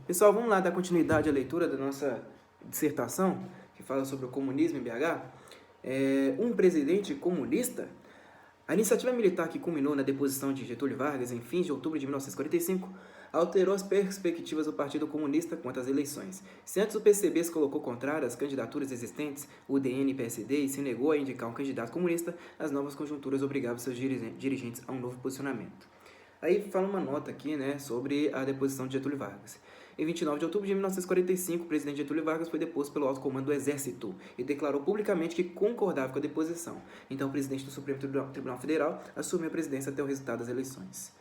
Pessoal, vamos lá dar continuidade à leitura da nossa dissertação, que fala sobre o comunismo em BH. Um presidente comunista. A iniciativa militar que culminou na deposição de Getúlio Vargas em fins de outubro de 1945 alterou as perspectivas do Partido Comunista quanto às eleições. Se antes o PCB se colocou contrário às candidaturas existentes, o DN e PSD, e se negou a indicar um candidato comunista, as novas conjunturas obrigavam seus dirigentes a um novo posicionamento. Aí fala uma nota aqui, sobre a deposição de Getúlio Vargas. Em 29 de outubro de 1945, o presidente Getúlio Vargas foi deposto pelo alto comando do Exército e declarou publicamente que concordava com a deposição. Então, o presidente do Supremo Tribunal Federal assumiu a presidência até o resultado das eleições.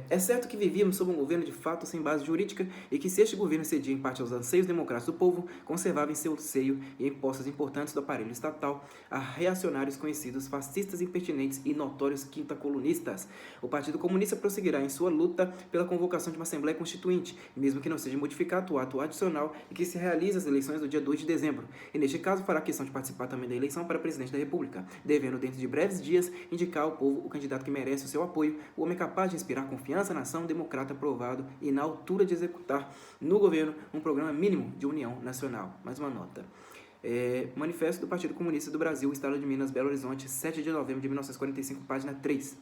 É certo que vivíamos sob um governo de fato sem base jurídica e que se este governo cedia em parte aos anseios democráticos do povo, conservava em seu seio e em postos importantes do aparelho estatal a reacionários conhecidos, fascistas impertinentes e notórios quinta-colunistas. O Partido Comunista prosseguirá em sua luta pela convocação de uma Assembleia Constituinte, mesmo que não seja modificado o ato adicional e que se realize as eleições no dia 2 de dezembro. E neste caso fará questão de participar também da eleição para presidente da República, devendo dentro de breves dias indicar ao povo o candidato que merece o seu apoio, o homem capaz de inspirar confiança na nação, democrata aprovado e na altura de executar no governo um programa mínimo de união nacional. Mais uma nota. Manifesto do Partido Comunista do Brasil, Estado de Minas, Belo Horizonte, 7 de novembro de 1945, página 3.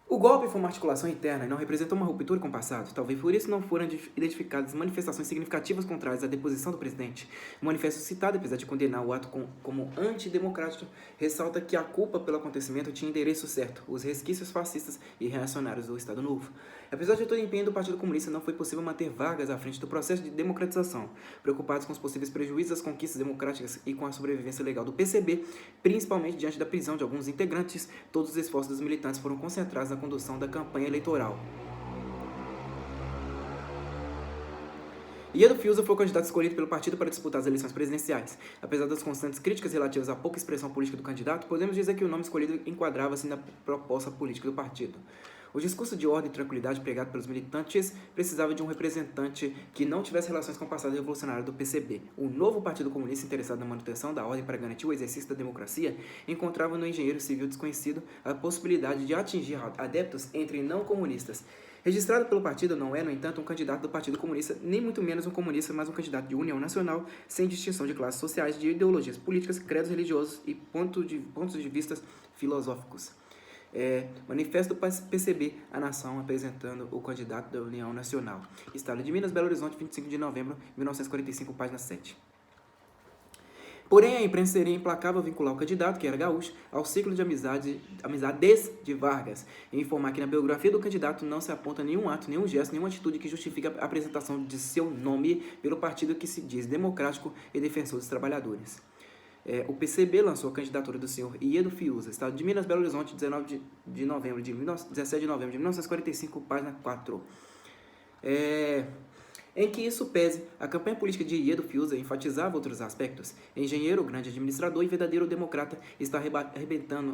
O golpe foi uma articulação interna e não representou uma ruptura com o passado. Talvez por isso não foram identificadas manifestações significativas contrárias à deposição do presidente. O manifesto citado, apesar de condenar o ato como antidemocrático, ressalta que a culpa pelo acontecimento tinha endereço certo: os resquícios fascistas e reacionários do Estado Novo. Apesar de todo o empenho do Partido Comunista, não foi possível manter Vargas à frente do processo de democratização. Preocupados com os possíveis prejuízos às conquistas democráticas e com a sobrevivência legal do PCB, principalmente diante da prisão de alguns integrantes, todos os esforços dos militantes foram concentrados na condução da campanha eleitoral. Iedo Fiuza foi o candidato escolhido pelo partido para disputar as eleições presidenciais. Apesar das constantes críticas relativas à pouca expressão política do candidato, podemos dizer que o nome escolhido enquadrava-se na proposta política do partido. O discurso de ordem e tranquilidade pregado pelos militantes precisava de um representante que não tivesse relações com o passado revolucionário do PCB. O novo Partido Comunista, interessado na manutenção da ordem para garantir o exercício da democracia, encontrava no engenheiro civil desconhecido a possibilidade de atingir adeptos entre não comunistas. Registrado pelo partido, não é, no entanto, um candidato do Partido Comunista, nem muito menos um comunista, mas um candidato de união nacional, sem distinção de classes sociais, de ideologias políticas, credos religiosos e pontos de vista filosóficos. Manifesto do PCB, a nação apresentando o candidato da União Nacional. Estado de Minas, Belo Horizonte, 25 de novembro de 1945, página 7. Porém, a imprensa seria implacável vincular o candidato, que era gaúcho, ao ciclo de amizades de Vargas, e informar que na biografia do candidato não se aponta nenhum ato, nenhum gesto, nenhuma atitude que justifique a apresentação de seu nome pelo partido que se diz democrático e defensor dos trabalhadores. O PCB lançou a candidatura do senhor Iedo Fiuza, Estado de Minas, Belo Horizonte, 17 de novembro de 1945, página 4. Em que isso pese, a campanha política de Iedo Fiuza enfatizava outros aspectos. Engenheiro, grande administrador e verdadeiro democrata, está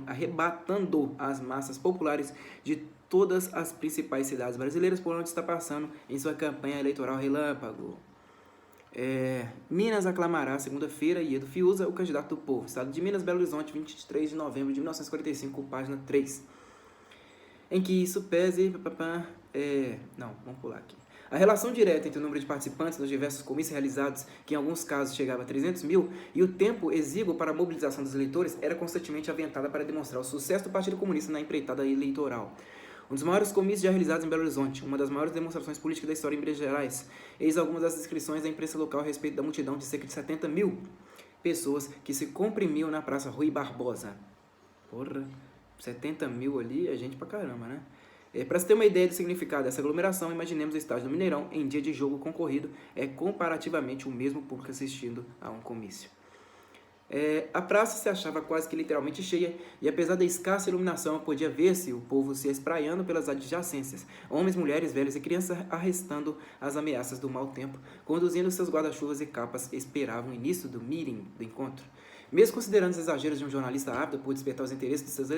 arrebatando as massas populares de todas as principais cidades brasileiras por onde está passando em sua campanha eleitoral relâmpago. Minas aclamará segunda-feira Iedo Fiuza, o candidato do povo. Estado de Minas, Belo Horizonte, 23 de novembro de 1945, página 3. Em que isso pese... vamos pular aqui. A relação direta entre o número de participantes nos diversos comícios realizados, que em alguns casos chegava a 300 mil, e o tempo exíguo para a mobilização dos eleitores era constantemente aventada para demonstrar o sucesso do Partido Comunista na empreitada eleitoral. Um dos maiores comícios já realizados em Belo Horizonte, uma das maiores demonstrações políticas da história em Minas Gerais. Eis algumas das descrições da imprensa local a respeito da multidão de cerca de 70 mil pessoas que se comprimiam na Praça Rui Barbosa. 70 mil ali é gente pra caramba, né? Para se ter uma ideia do significado dessa aglomeração, imaginemos o estádio do Mineirão em dia de jogo concorrido, comparativamente o mesmo público assistindo a um comício. A praça se achava quase que literalmente cheia, e apesar da escassa iluminação, podia ver-se o povo se espraiando pelas adjacências, homens, mulheres, velhos e crianças arrestando as ameaças do mau tempo, conduzindo seus guarda-chuvas e capas, esperavam o início do meeting, do encontro. Mesmo considerando os exageros de um jornalista ávido por despertar os interesses de seus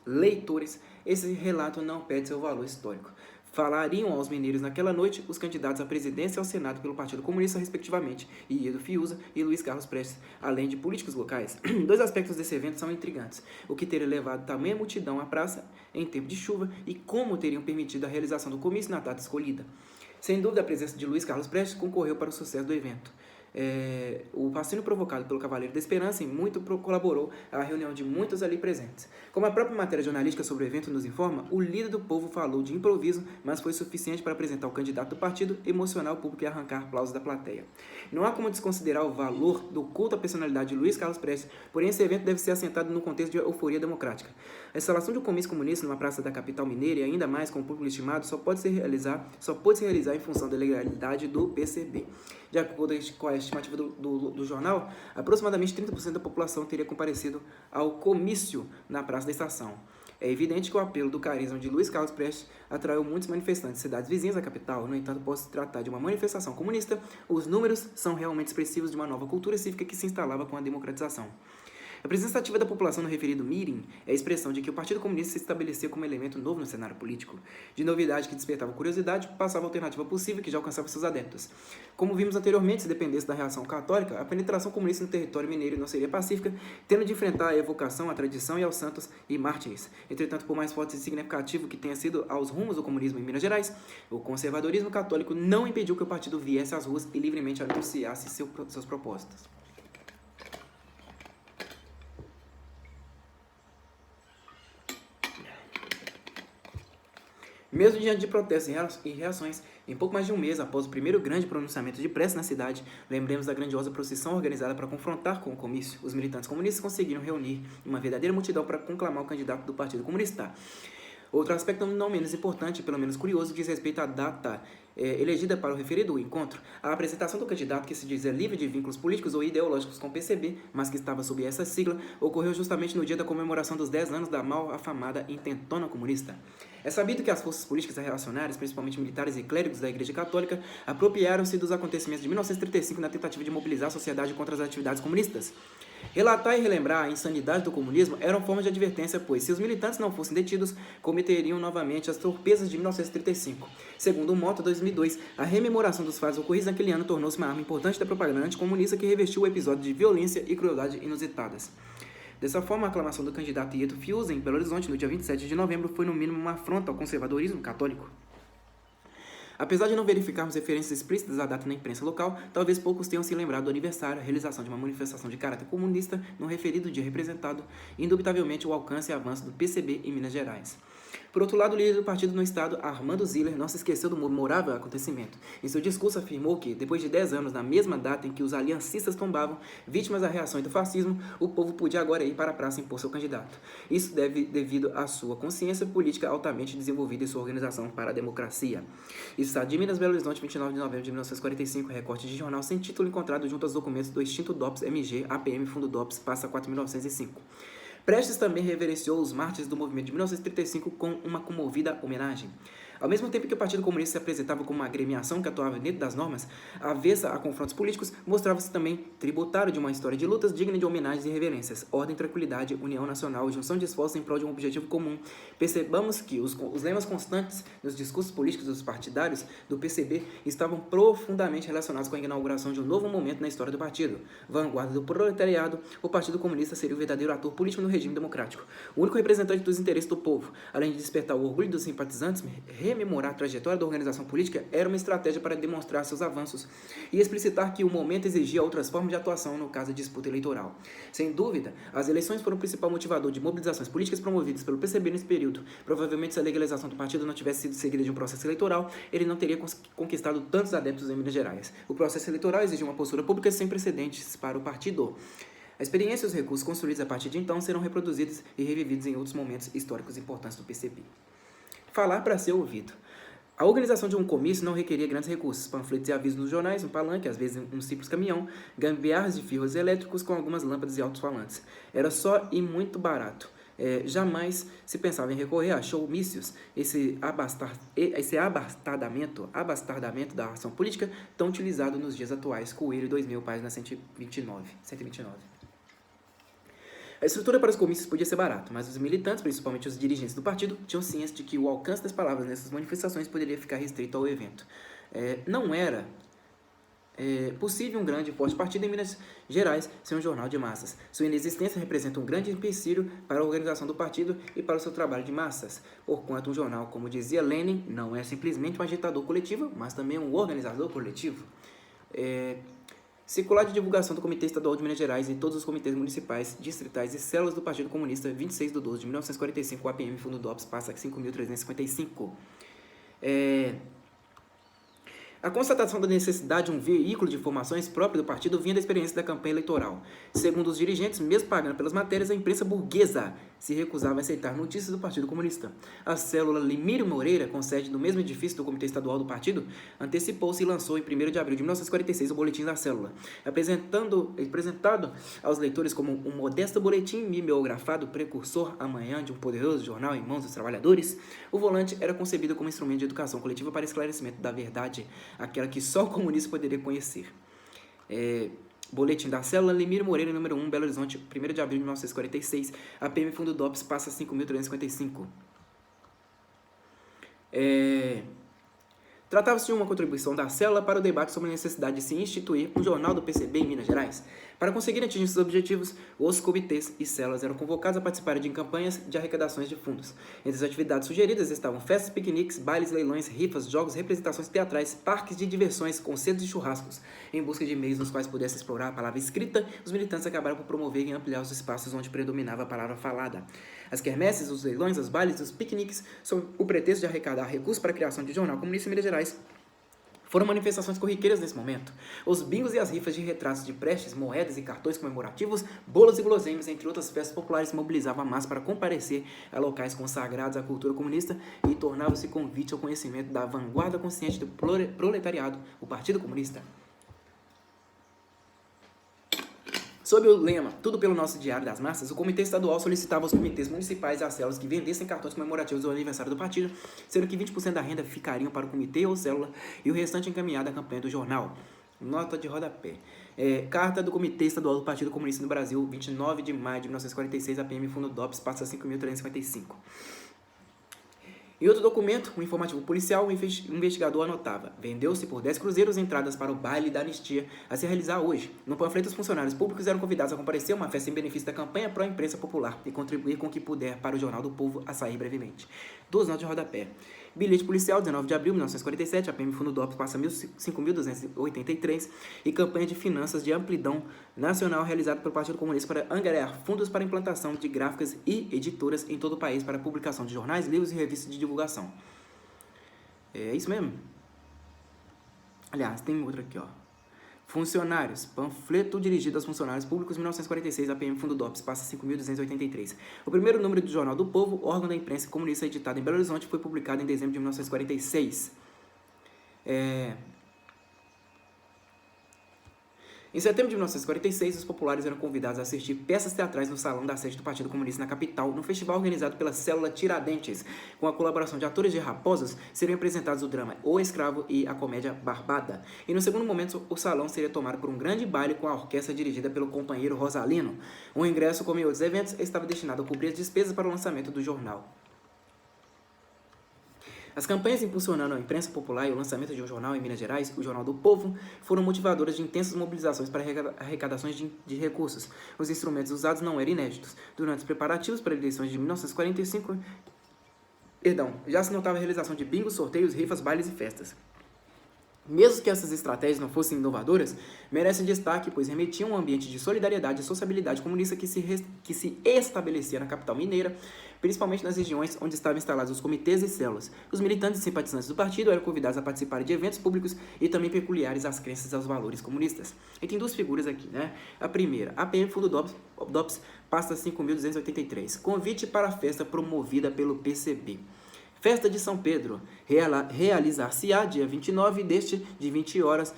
leitores, esse relato não perde seu valor histórico. Falariam aos mineiros naquela noite os candidatos à presidência e ao Senado pelo Partido Comunista, respectivamente, Iedo Fiuza e Luiz Carlos Prestes, além de políticos locais. Dois aspectos desse evento são intrigantes: o que teria levado tamanha multidão à praça em tempo de chuva e como teriam permitido a realização do comício na data escolhida. Sem dúvida, a presença de Luiz Carlos Prestes concorreu para o sucesso do evento. O fascínio provocado pelo Cavaleiro da Esperança muito colaborou à reunião de muitos ali presentes. Como a própria matéria jornalística sobre o evento nos informa, o líder do povo falou de improviso, mas foi suficiente para apresentar o candidato do partido, emocionar o público e arrancar aplausos da plateia. Não há como desconsiderar o valor do culto à personalidade de Luiz Carlos Prestes, porém esse evento deve ser assentado no contexto de euforia democrática. A instalação de um comício comunista numa praça da capital mineira, e ainda mais com o público estimado, só pode se realizar em função da legalidade do PCB. De acordo com a estimativa do jornal, aproximadamente 30% da população teria comparecido ao comício na Praça da Estação. É evidente que o apelo do carisma de Luiz Carlos Prestes atraiu muitos manifestantes de cidades vizinhas da capital. No entanto, pode se tratar de uma manifestação comunista, os números são realmente expressivos de uma nova cultura cívica que se instalava com a democratização. A presença ativa da população no referido meeting é a expressão de que o Partido Comunista se estabeleceu como elemento novo no cenário político. De novidade que despertava curiosidade, passava a alternativa possível que já alcançava seus adeptos. Como vimos anteriormente, se dependesse da reação católica, a penetração comunista no território mineiro não seria pacífica, tendo de enfrentar a evocação, a tradição e aos santos e mártires. Entretanto, por mais forte e significativo que tenha sido aos rumos do comunismo em Minas Gerais, o conservadorismo católico não impediu que o partido viesse às ruas e livremente anunciasse seus propósitos. Mesmo diante de protestos e reações, em pouco mais de um mês após o primeiro grande pronunciamento de prece na cidade, lembremos da grandiosa procissão organizada para confrontar com o comício. Os militantes comunistas conseguiram reunir uma verdadeira multidão para conclamar o candidato do Partido Comunista. Outro aspecto não menos importante, pelo menos curioso, diz respeito à data elegida para o referido encontro. A apresentação do candidato, que se dizia livre de vínculos políticos ou ideológicos com o PCB, mas que estava sob essa sigla, ocorreu justamente no dia da comemoração dos 10 anos da mal afamada intentona comunista. É sabido que as forças políticas reacionárias, principalmente militares e clérigos da Igreja Católica, apropriaram-se dos acontecimentos de 1935 na tentativa de mobilizar a sociedade contra as atividades comunistas. Relatar e relembrar a insanidade do comunismo eram formas de advertência, pois, se os militantes não fossem detidos, cometeriam novamente as torpezas de 1935. Segundo o Mota 2002, a rememoração dos fatos ocorridos naquele ano tornou-se uma arma importante da propaganda anticomunista que revestiu o episódio de violência e crueldade inusitadas. Dessa forma, a aclamação do candidato Ieto Fiuza em Belo Horizonte no dia 27 de novembro foi no mínimo uma afronta ao conservadorismo católico. Apesar de não verificarmos referências explícitas à data na imprensa local, talvez poucos tenham se lembrado do aniversário, a realização de uma manifestação de caráter comunista no referido dia representado, indubitavelmente o alcance e avanço do PCB em Minas Gerais. Por outro lado, o líder do partido no estado, Armando Ziller, não se esqueceu do memorável acontecimento. Em seu discurso afirmou que, depois de 10 anos, na mesma data em que os aliancistas tombavam, vítimas da reação e do fascismo, o povo podia agora ir para a praça impor seu candidato. Isso devido à sua consciência política altamente desenvolvida e sua organização para a democracia. Estado de Minas, Belo Horizonte, 29 de novembro de 1945, recorte de jornal sem título encontrado junto aos documentos do extinto DOPS MG, APM Fundo DOPS, passa 4.905. Prestes também reverenciou os mártires do movimento de 1935 com uma comovida homenagem. Ao mesmo tempo que o Partido Comunista se apresentava como uma agremiação que atuava dentro das normas, avessa a confrontos políticos, mostrava-se também tributário de uma história de lutas digna de homenagens e reverências, ordem, tranquilidade, união nacional e junção de esforços em prol de um objetivo comum. Percebamos que os lemas constantes nos discursos políticos dos partidários do PCB estavam profundamente relacionados com a inauguração de um novo momento na história do partido. Vanguarda do proletariado, o Partido Comunista seria o verdadeiro ator político no regime democrático, o único representante dos interesses do povo. Além de despertar o orgulho dos simpatizantes, rememorar a trajetória da organização política era uma estratégia para demonstrar seus avanços e explicitar que o momento exigia outras formas de atuação no caso de disputa eleitoral. Sem dúvida, as eleições foram o principal motivador de mobilizações políticas promovidas pelo PCB nesse período. Provavelmente, se a legalização do partido não tivesse sido seguida de um processo eleitoral, ele não teria conquistado tantos adeptos em Minas Gerais. O processo eleitoral exigiu uma postura pública sem precedentes para o partido. A experiência e os recursos construídos a partir de então serão reproduzidos e revividos em outros momentos históricos importantes do PCB. Falar para ser ouvido. A organização de um comício não requeria grandes recursos, panfletos e avisos nos jornais, um palanque, às vezes um simples caminhão, gambiarras de fios elétricos com algumas lâmpadas e alto-falantes. Era só e muito barato. Jamais se pensava em recorrer a showmícios, esse abastardamento da ação política tão utilizado nos dias atuais. Coelho 2000, página 129. A estrutura para os comícios podia ser barata, mas os militantes, principalmente os dirigentes do partido, tinham ciência de que o alcance das palavras nessas manifestações poderia ficar restrito ao evento. Não era possível um grande e forte partido em Minas Gerais sem um jornal de massas. Sua inexistência representa um grande empecilho para a organização do partido e para o seu trabalho de massas, porquanto um jornal, como dizia Lenin, não é simplesmente um agitador coletivo, mas também um organizador coletivo. Circular de divulgação do Comitê Estadual de Minas Gerais e todos os comitês municipais, distritais e células do Partido Comunista, 26/12/1945, APM, Fundo DOPS, passa 5.355. A constatação da necessidade de um veículo de informações próprio do partido vinha da experiência da campanha eleitoral. Segundo os dirigentes, mesmo pagando pelas matérias, a imprensa burguesa se recusava a aceitar notícias do Partido Comunista. A célula Limírio Moreira, com sede no mesmo edifício do Comitê Estadual do Partido, antecipou-se e lançou em 1º de abril de 1946 o Boletim da Célula, apresentado aos leitores como um modesto boletim mimeografado precursor amanhã de um poderoso jornal em mãos dos trabalhadores. O volante era concebido como instrumento de educação coletiva para esclarecimento da verdade, aquela que só o comunista poderia conhecer. Boletim da Célula, Limírio Moreira, número 1, Belo Horizonte, 1º de abril de 1946, APM, Fundo DOPS, passa 5.355. Tratava-se de uma contribuição da célula para o debate sobre a necessidade de se instituir um jornal do PCB em Minas Gerais. Para conseguir atingir seus objetivos, os comitês e células eram convocados a participarem de campanhas de arrecadações de fundos. Entre as atividades sugeridas estavam festas, piqueniques, bailes, leilões, rifas, jogos, representações teatrais, parques de diversões, concertos e churrascos. Em busca de meios nos quais pudesse explorar a palavra escrita, os militantes acabaram por promover e ampliar os espaços onde predominava a palavra falada. As quermesses, os leilões, os bailes e os piqueniques, sob o pretexto de arrecadar recursos para a criação de jornal comunista em Minas Gerais, foram manifestações corriqueiras nesse momento. Os bingos e as rifas de retratos de prestes, moedas e cartões comemorativos, bolos e guloseimas, entre outras festas populares, mobilizavam a massa para comparecer a locais consagrados à cultura comunista e tornavam-se convite ao conhecimento da vanguarda consciente do proletariado, o Partido Comunista. Sob o lema Tudo pelo Nosso Diário das Massas, o Comitê Estadual solicitava aos comitês municipais e às células que vendessem cartões comemorativos do aniversário do partido, sendo que 20% da renda ficariam para o comitê ou célula e o restante encaminhado à campanha do jornal. Nota de rodapé. Carta do Comitê Estadual do Partido Comunista no Brasil, 29 de maio de 1946, APM, Fundo DOPS, passa 5.355. Em outro documento, um informativo policial, o investigador anotava: vendeu-se por 10 cruzeiros entradas para o baile da anistia a se realizar hoje. No panfleto, os funcionários públicos eram convidados a comparecer a uma festa em benefício da campanha pró-imprensa popular e contribuir com o que puder para o Jornal do Povo a sair brevemente. 2 notas de rodapé. Bilhete policial, 19 de abril de 1947, APM, Fundo DOPS, passa 5.283, e campanha de finanças de amplidão nacional realizada pelo Partido Comunista para angariar fundos para implantação de gráficas e editoras em todo o país para publicação de jornais, livros e revistas de divulgação. É isso mesmo? Aliás, tem outra aqui, ó. Funcionários. Panfleto dirigido aos funcionários públicos, 1946, APM, Fundo DOPS, passa 5.283. O primeiro número do Jornal do Povo, órgão da imprensa comunista editado em Belo Horizonte, foi publicado em dezembro de 1946. Em setembro de 1946, os populares eram convidados a assistir peças teatrais no salão da sede do Partido Comunista na capital, no festival organizado pela Célula Tiradentes. Com a colaboração de atores de Raposas, seriam apresentados o drama O Escravo e a comédia Barbada. E no segundo momento, o salão seria tomado por um grande baile com a orquestra dirigida pelo companheiro Rosalino. O ingresso, como em outros eventos, estava destinado a cobrir as despesas para o lançamento do jornal. As campanhas impulsionando a imprensa popular e o lançamento de um jornal em Minas Gerais, o Jornal do Povo, foram motivadoras de intensas mobilizações para arrecadações de recursos. Os instrumentos usados não eram inéditos. Durante os preparativos para as eleições de 1945, já se notava a realização de bingos, sorteios, rifas, bailes e festas. Mesmo que essas estratégias não fossem inovadoras, merecem destaque, pois remetiam a um ambiente de solidariedade e sociabilidade comunista que se estabelecia na capital mineira, principalmente nas regiões onde estavam instalados os comitês e células. Os militantes e simpatizantes do partido eram convidados a participar de eventos públicos e também peculiares às crenças e aos valores comunistas. E tem 2 figuras aqui, né? A primeira, APM, Fundo DOPS, pasta 5.283. Convite para a festa promovida pelo PCB. Festa de São Pedro, realizar-se-á dia 29 de 20 horas,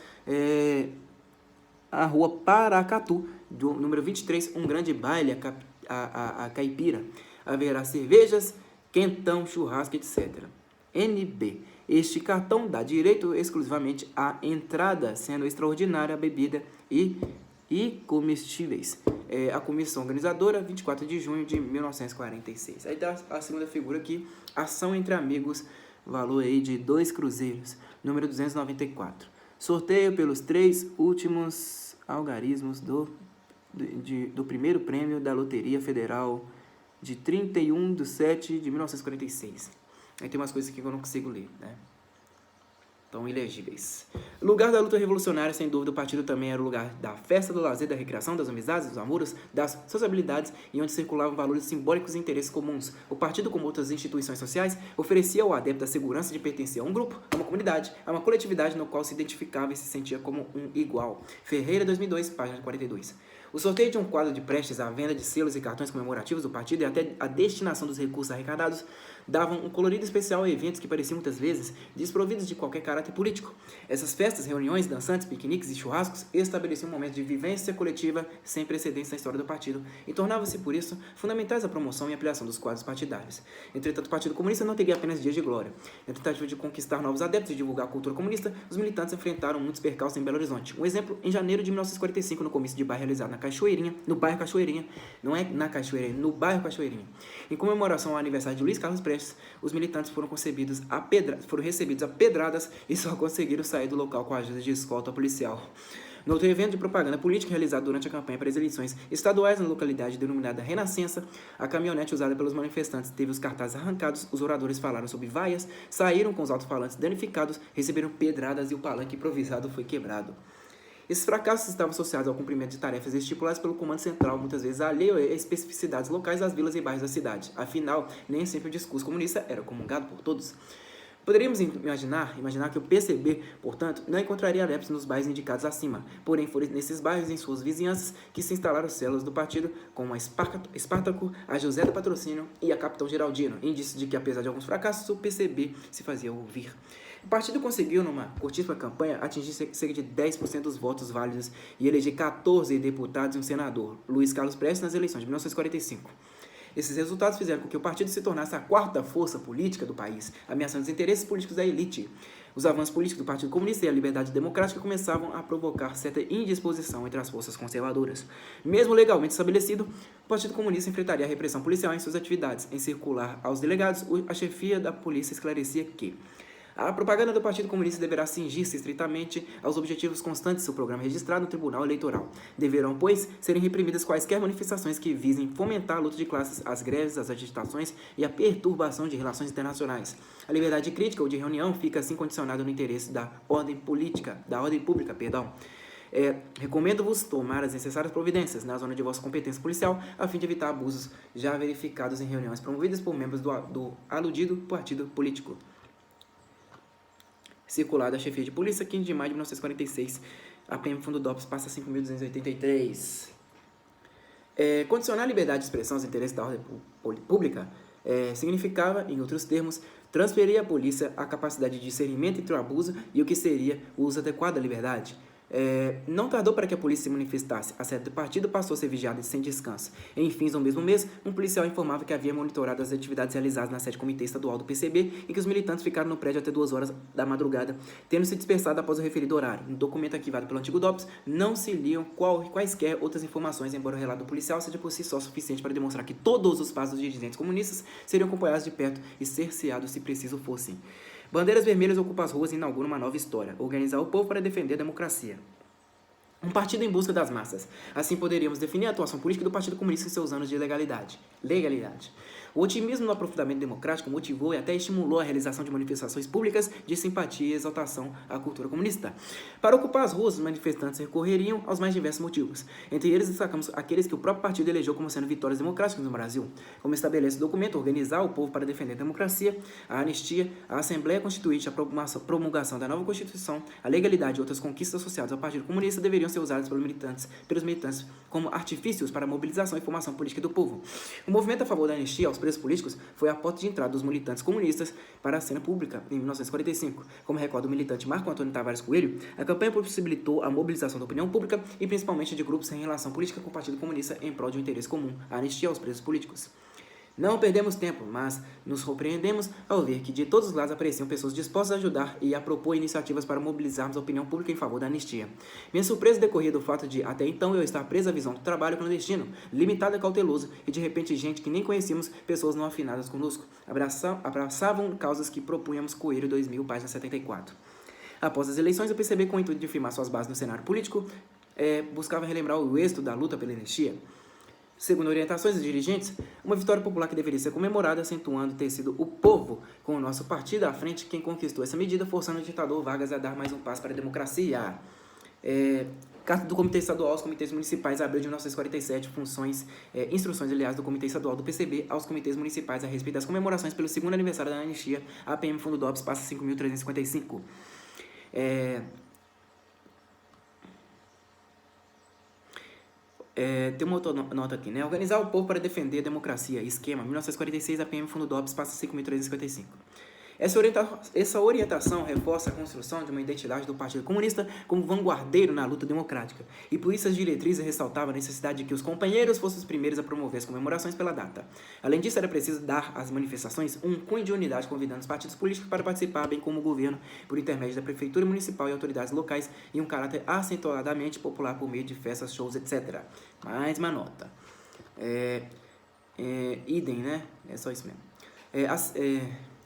a rua Paracatu, do número 23, um grande baile a caipira. Haverá cervejas, quentão, churrasco, etc. NB. Este cartão dá direito exclusivamente à entrada, sendo extraordinária a bebida e comestíveis. A comissão organizadora, 24 de junho de 1946. Aí dá a segunda figura aqui, ação entre amigos, valor aí de 2 cruzeiros, número 294. Sorteio pelos 3 últimos algarismos do primeiro prêmio da Loteria Federal de 31/7/1946. Aí tem umas coisas aqui que eu não consigo ler, né? Então, ilegíveis. O lugar da luta revolucionária, sem dúvida, o partido também era o lugar da festa, do lazer, da recreação, das amizades, dos amores, das sociabilidades, e onde circulavam valores simbólicos e interesses comuns. O partido, como outras instituições sociais, oferecia ao adepto a segurança de pertencer a um grupo, a uma comunidade, a uma coletividade no qual se identificava e se sentia como um igual. Ferreira, 2002, página 42. O sorteio de um quadro de prestes à venda de selos e cartões comemorativos do partido e até a destinação dos recursos arrecadados davam um colorido especial a eventos que pareciam muitas vezes desprovidos de qualquer caráter político. Essas festas, reuniões, dançantes, piqueniques e churrascos estabeleciam um momento de vivência coletiva sem precedentes na história do partido e tornavam-se, por isso, fundamentais à promoção e ampliação dos quadros partidários. Entretanto, o Partido Comunista não teria apenas dias de glória. Na tentativa de conquistar novos adeptos e divulgar a cultura comunista, os militantes enfrentaram muitos percalços em Belo Horizonte. Um exemplo, em janeiro de 1945, no comício de bairro realizado no bairro Cachoeirinha, não é na Cachoeirinha, no bairro Cachoeirinha. Em comemoração ao aniversário de Luiz Carlos Prestes, os militantes foram recebidos a pedradas e só conseguiram sair do local com a ajuda de escolta policial. No outro evento de propaganda política realizado durante a campanha para as eleições estaduais na localidade denominada Renascença, a caminhonete usada pelos manifestantes teve os cartazes arrancados, os oradores falaram sobre vaias, saíram com os alto-falantes danificados, receberam pedradas e o palanque improvisado foi quebrado. Esses fracassos estavam associados ao cumprimento de tarefas estipuladas pelo Comando Central, muitas vezes alheio a especificidades locais das vilas e bairros da cidade. Afinal, nem sempre o discurso comunista era comungado por todos. Poderíamos imaginar que o PCB, portanto, não encontraria adeptos nos bairros indicados acima, porém foram nesses bairros e em suas vizinhanças que se instalaram células do partido, como a Espartaco, a José do Patrocínio e a Capitão Geraldino, indício de que, apesar de alguns fracassos, o PCB se fazia ouvir. O partido conseguiu, numa curtíssima campanha, atingir cerca de 10% dos votos válidos e eleger 14 deputados e um senador, Luiz Carlos Prestes, nas eleições de 1945. Esses resultados fizeram com que o partido se tornasse a quarta força política do país, ameaçando os interesses políticos da elite. Os avanços políticos do Partido Comunista e a liberdade democrática começavam a provocar certa indisposição entre as forças conservadoras. Mesmo legalmente estabelecido, o Partido Comunista enfrentaria a repressão policial em suas atividades. Em circular aos delegados, a chefia da polícia esclarecia que a propaganda do Partido Comunista deverá cingir-se estritamente aos objetivos constantes do seu programa registrado no Tribunal Eleitoral. Deverão, pois, serem reprimidas quaisquer manifestações que visem fomentar a luta de classes, as greves, as agitações e a perturbação de relações internacionais. A liberdade de crítica ou de reunião fica assim condicionada no interesse da ordem pública. Recomendo-vos tomar as necessárias providências na zona de vossa competência policial a fim de evitar abusos já verificados em reuniões promovidas por membros do aludido partido político. Circulado à chefia de polícia, 15 de maio de 1946. A PM Fundo DOPS passa 5.283. Condicionar a liberdade de expressão aos interesses da ordem pública significava, em outros termos, transferir à polícia a capacidade de discernimento entre o abuso e o que seria o uso adequado da liberdade. Não tardou para que a polícia se manifestasse. A sede do partido passou a ser vigiada sem descanso. Em fins do mesmo mês, um policial informava que havia monitorado as atividades realizadas na sede comitê estadual do PCB e que os militantes ficaram no prédio até 2 horas da madrugada, tendo se dispersado após o referido horário. No documento arquivado pelo antigo DOPS, não se liam quaisquer outras informações, embora o relato do policial seja por si só suficiente para demonstrar que todos os passos dos dirigentes comunistas seriam acompanhados de perto e cerceados se preciso fossem. Bandeiras vermelhas ocupam as ruas e inauguram uma nova história: organizar o povo para defender a democracia. Um partido em busca das massas. Assim poderíamos definir a atuação política do Partido Comunista em seus anos de legalidade. O otimismo no aprofundamento democrático motivou e até estimulou a realização de manifestações públicas de simpatia e exaltação à cultura comunista. Para ocupar as ruas, os manifestantes recorreriam aos mais diversos motivos. Entre eles, destacamos aqueles que o próprio partido elegeu como sendo vitórias democráticas no Brasil, como estabelece o documento: organizar o povo para defender a democracia, a anistia, a Assembleia Constituinte, a promulgação da nova Constituição, a legalidade e outras conquistas associadas ao Partido Comunista deveriam ser usadas pelos militantes como artifícios para a mobilização e formação política do povo. O movimento a favor da anistia aos presos políticos foi a porta de entrada dos militantes comunistas para a cena pública em 1945. Como recorda o militante Marco Antônio Tavares Coelho, a campanha possibilitou a mobilização da opinião pública e principalmente de grupos sem relação política com o Partido Comunista em prol de um interesse comum, a anistia aos presos políticos. Não perdemos tempo, mas nos surpreendemos ao ver que de todos os lados apareciam pessoas dispostas a ajudar e a propor iniciativas para mobilizarmos a opinião pública em favor da anistia. Minha surpresa decorria do fato de, até então, eu estar preso à visão do trabalho clandestino, limitado e cauteloso, e de repente gente que nem conhecíamos, pessoas não afinadas conosco, abraçavam causas que propunhamos. Coelho 2000, página 74. Após as eleições, o PCB, com o intuito de firmar suas bases no cenário político, buscava relembrar o êxito da luta pela anistia. Segundo orientações dos dirigentes, uma vitória popular que deveria ser comemorada, acentuando ter sido o povo, com o nosso partido à frente, quem conquistou essa medida, forçando o ditador Vargas a dar mais um passo para a democracia. Carta do Comitê Estadual aos Comitês Municipais, abril de 1947, instruções, aliás, do Comitê Estadual do PCB aos Comitês Municipais a respeito das comemorações pelo segundo aniversário da anistia, APM Fundo DOPS, passa 5.355. Tem uma outra nota aqui, né? Organizar o povo para defender a democracia. Esquema, 1946, APM Fundo DOPS, passa 5.355. Essa orientação reforça a construção de uma identidade do Partido Comunista como vanguardeiro na luta democrática, e por isso as diretrizes ressaltavam a necessidade de que os companheiros fossem os primeiros a promover as comemorações pela data. Além disso, era preciso dar às manifestações um cunho de unidade, convidando os partidos políticos para participar, bem como o governo, por intermédio da prefeitura municipal e autoridades locais, e um caráter acentuadamente popular por meio de festas, shows, etc. Mais uma nota. Idem, né? É só isso mesmo.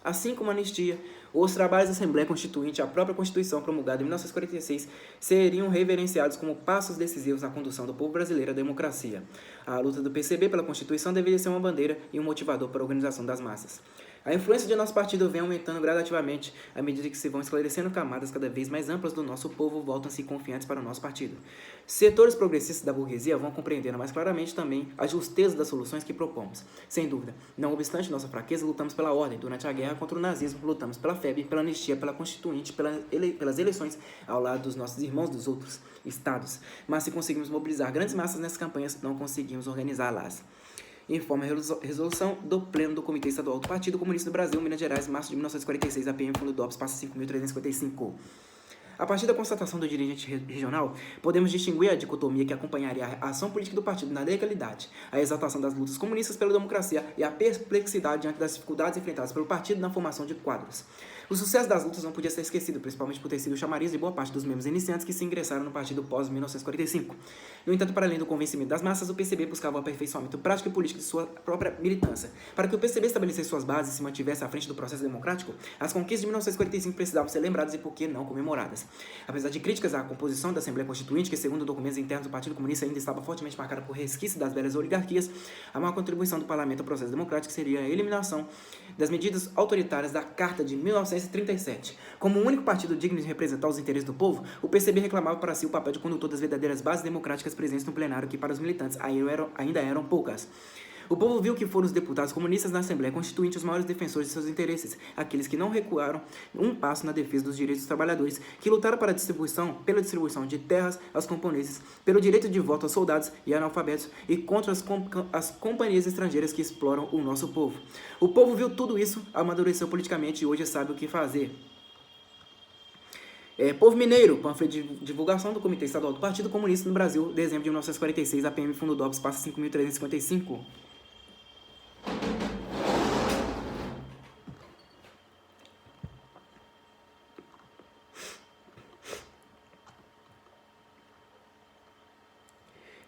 Assim como a anistia, os trabalhos da Assembleia Constituinte e a própria Constituição promulgada em 1946 seriam reverenciados como passos decisivos na condução do povo brasileiro à democracia. A luta do PCB pela Constituição deveria ser uma bandeira e um motivador para a organização das massas. A influência de nosso partido vem aumentando gradativamente à medida que se vão esclarecendo camadas cada vez mais amplas do nosso povo, voltam-se confiantes para o nosso partido. Setores progressistas da burguesia vão compreendendo mais claramente também a justeza das soluções que propomos. Sem dúvida, não obstante nossa fraqueza, lutamos pela ordem. Durante a guerra contra o nazismo, lutamos pela FEB, pela anistia, pela Constituinte, pelas eleições, ao lado dos nossos irmãos dos outros estados. Mas se conseguimos mobilizar grandes massas nessas campanhas, não conseguimos organizá-las. Informa a resolução do Pleno do Comitê Estadual do Partido Comunista do Brasil, Minas Gerais, março de 1946, APM Fundo DOPS, passa 5.355. A partir da constatação do dirigente regional, podemos distinguir a dicotomia que acompanharia a ação política do partido na legalidade, a exaltação das lutas comunistas pela democracia e a perplexidade diante das dificuldades enfrentadas pelo partido na formação de quadros. O sucesso das lutas não podia ser esquecido, principalmente por ter sido o chamariz de boa parte dos membros iniciantes que se ingressaram no partido pós-1945. No entanto, para além do convencimento das massas, o PCB buscava o aperfeiçoamento prático e político de sua própria militância. Para que o PCB estabelecesse suas bases e se mantivesse à frente do processo democrático, as conquistas de 1945 precisavam ser lembradas e, por que não, comemoradas. Apesar de críticas à composição da Assembleia Constituinte, que, segundo documentos internos do Partido Comunista, ainda estava fortemente marcada por resquícios das velhas oligarquias, a maior contribuição do parlamento ao processo democrático seria a eliminação das medidas autoritárias da Carta de 1937. Como o único partido digno de representar os interesses do povo, o PCB reclamava para si o papel de condutor das verdadeiras bases democráticas presentes no plenário, que para os militantes ainda eram poucas. O povo viu que foram os deputados comunistas na Assembleia Constituinte os maiores defensores de seus interesses, aqueles que não recuaram um passo na defesa dos direitos dos trabalhadores, que lutaram pela distribuição de terras aos camponeses, pelo direito de voto aos soldados e analfabetos e contra as companhias estrangeiras que exploram o nosso povo. O povo viu tudo isso, amadureceu politicamente e hoje sabe o que fazer. Povo Mineiro, panfleto de divulgação do Comitê Estadual do Partido Comunista no Brasil, dezembro de 1946, APM Fundo DOPS, passa 5.355.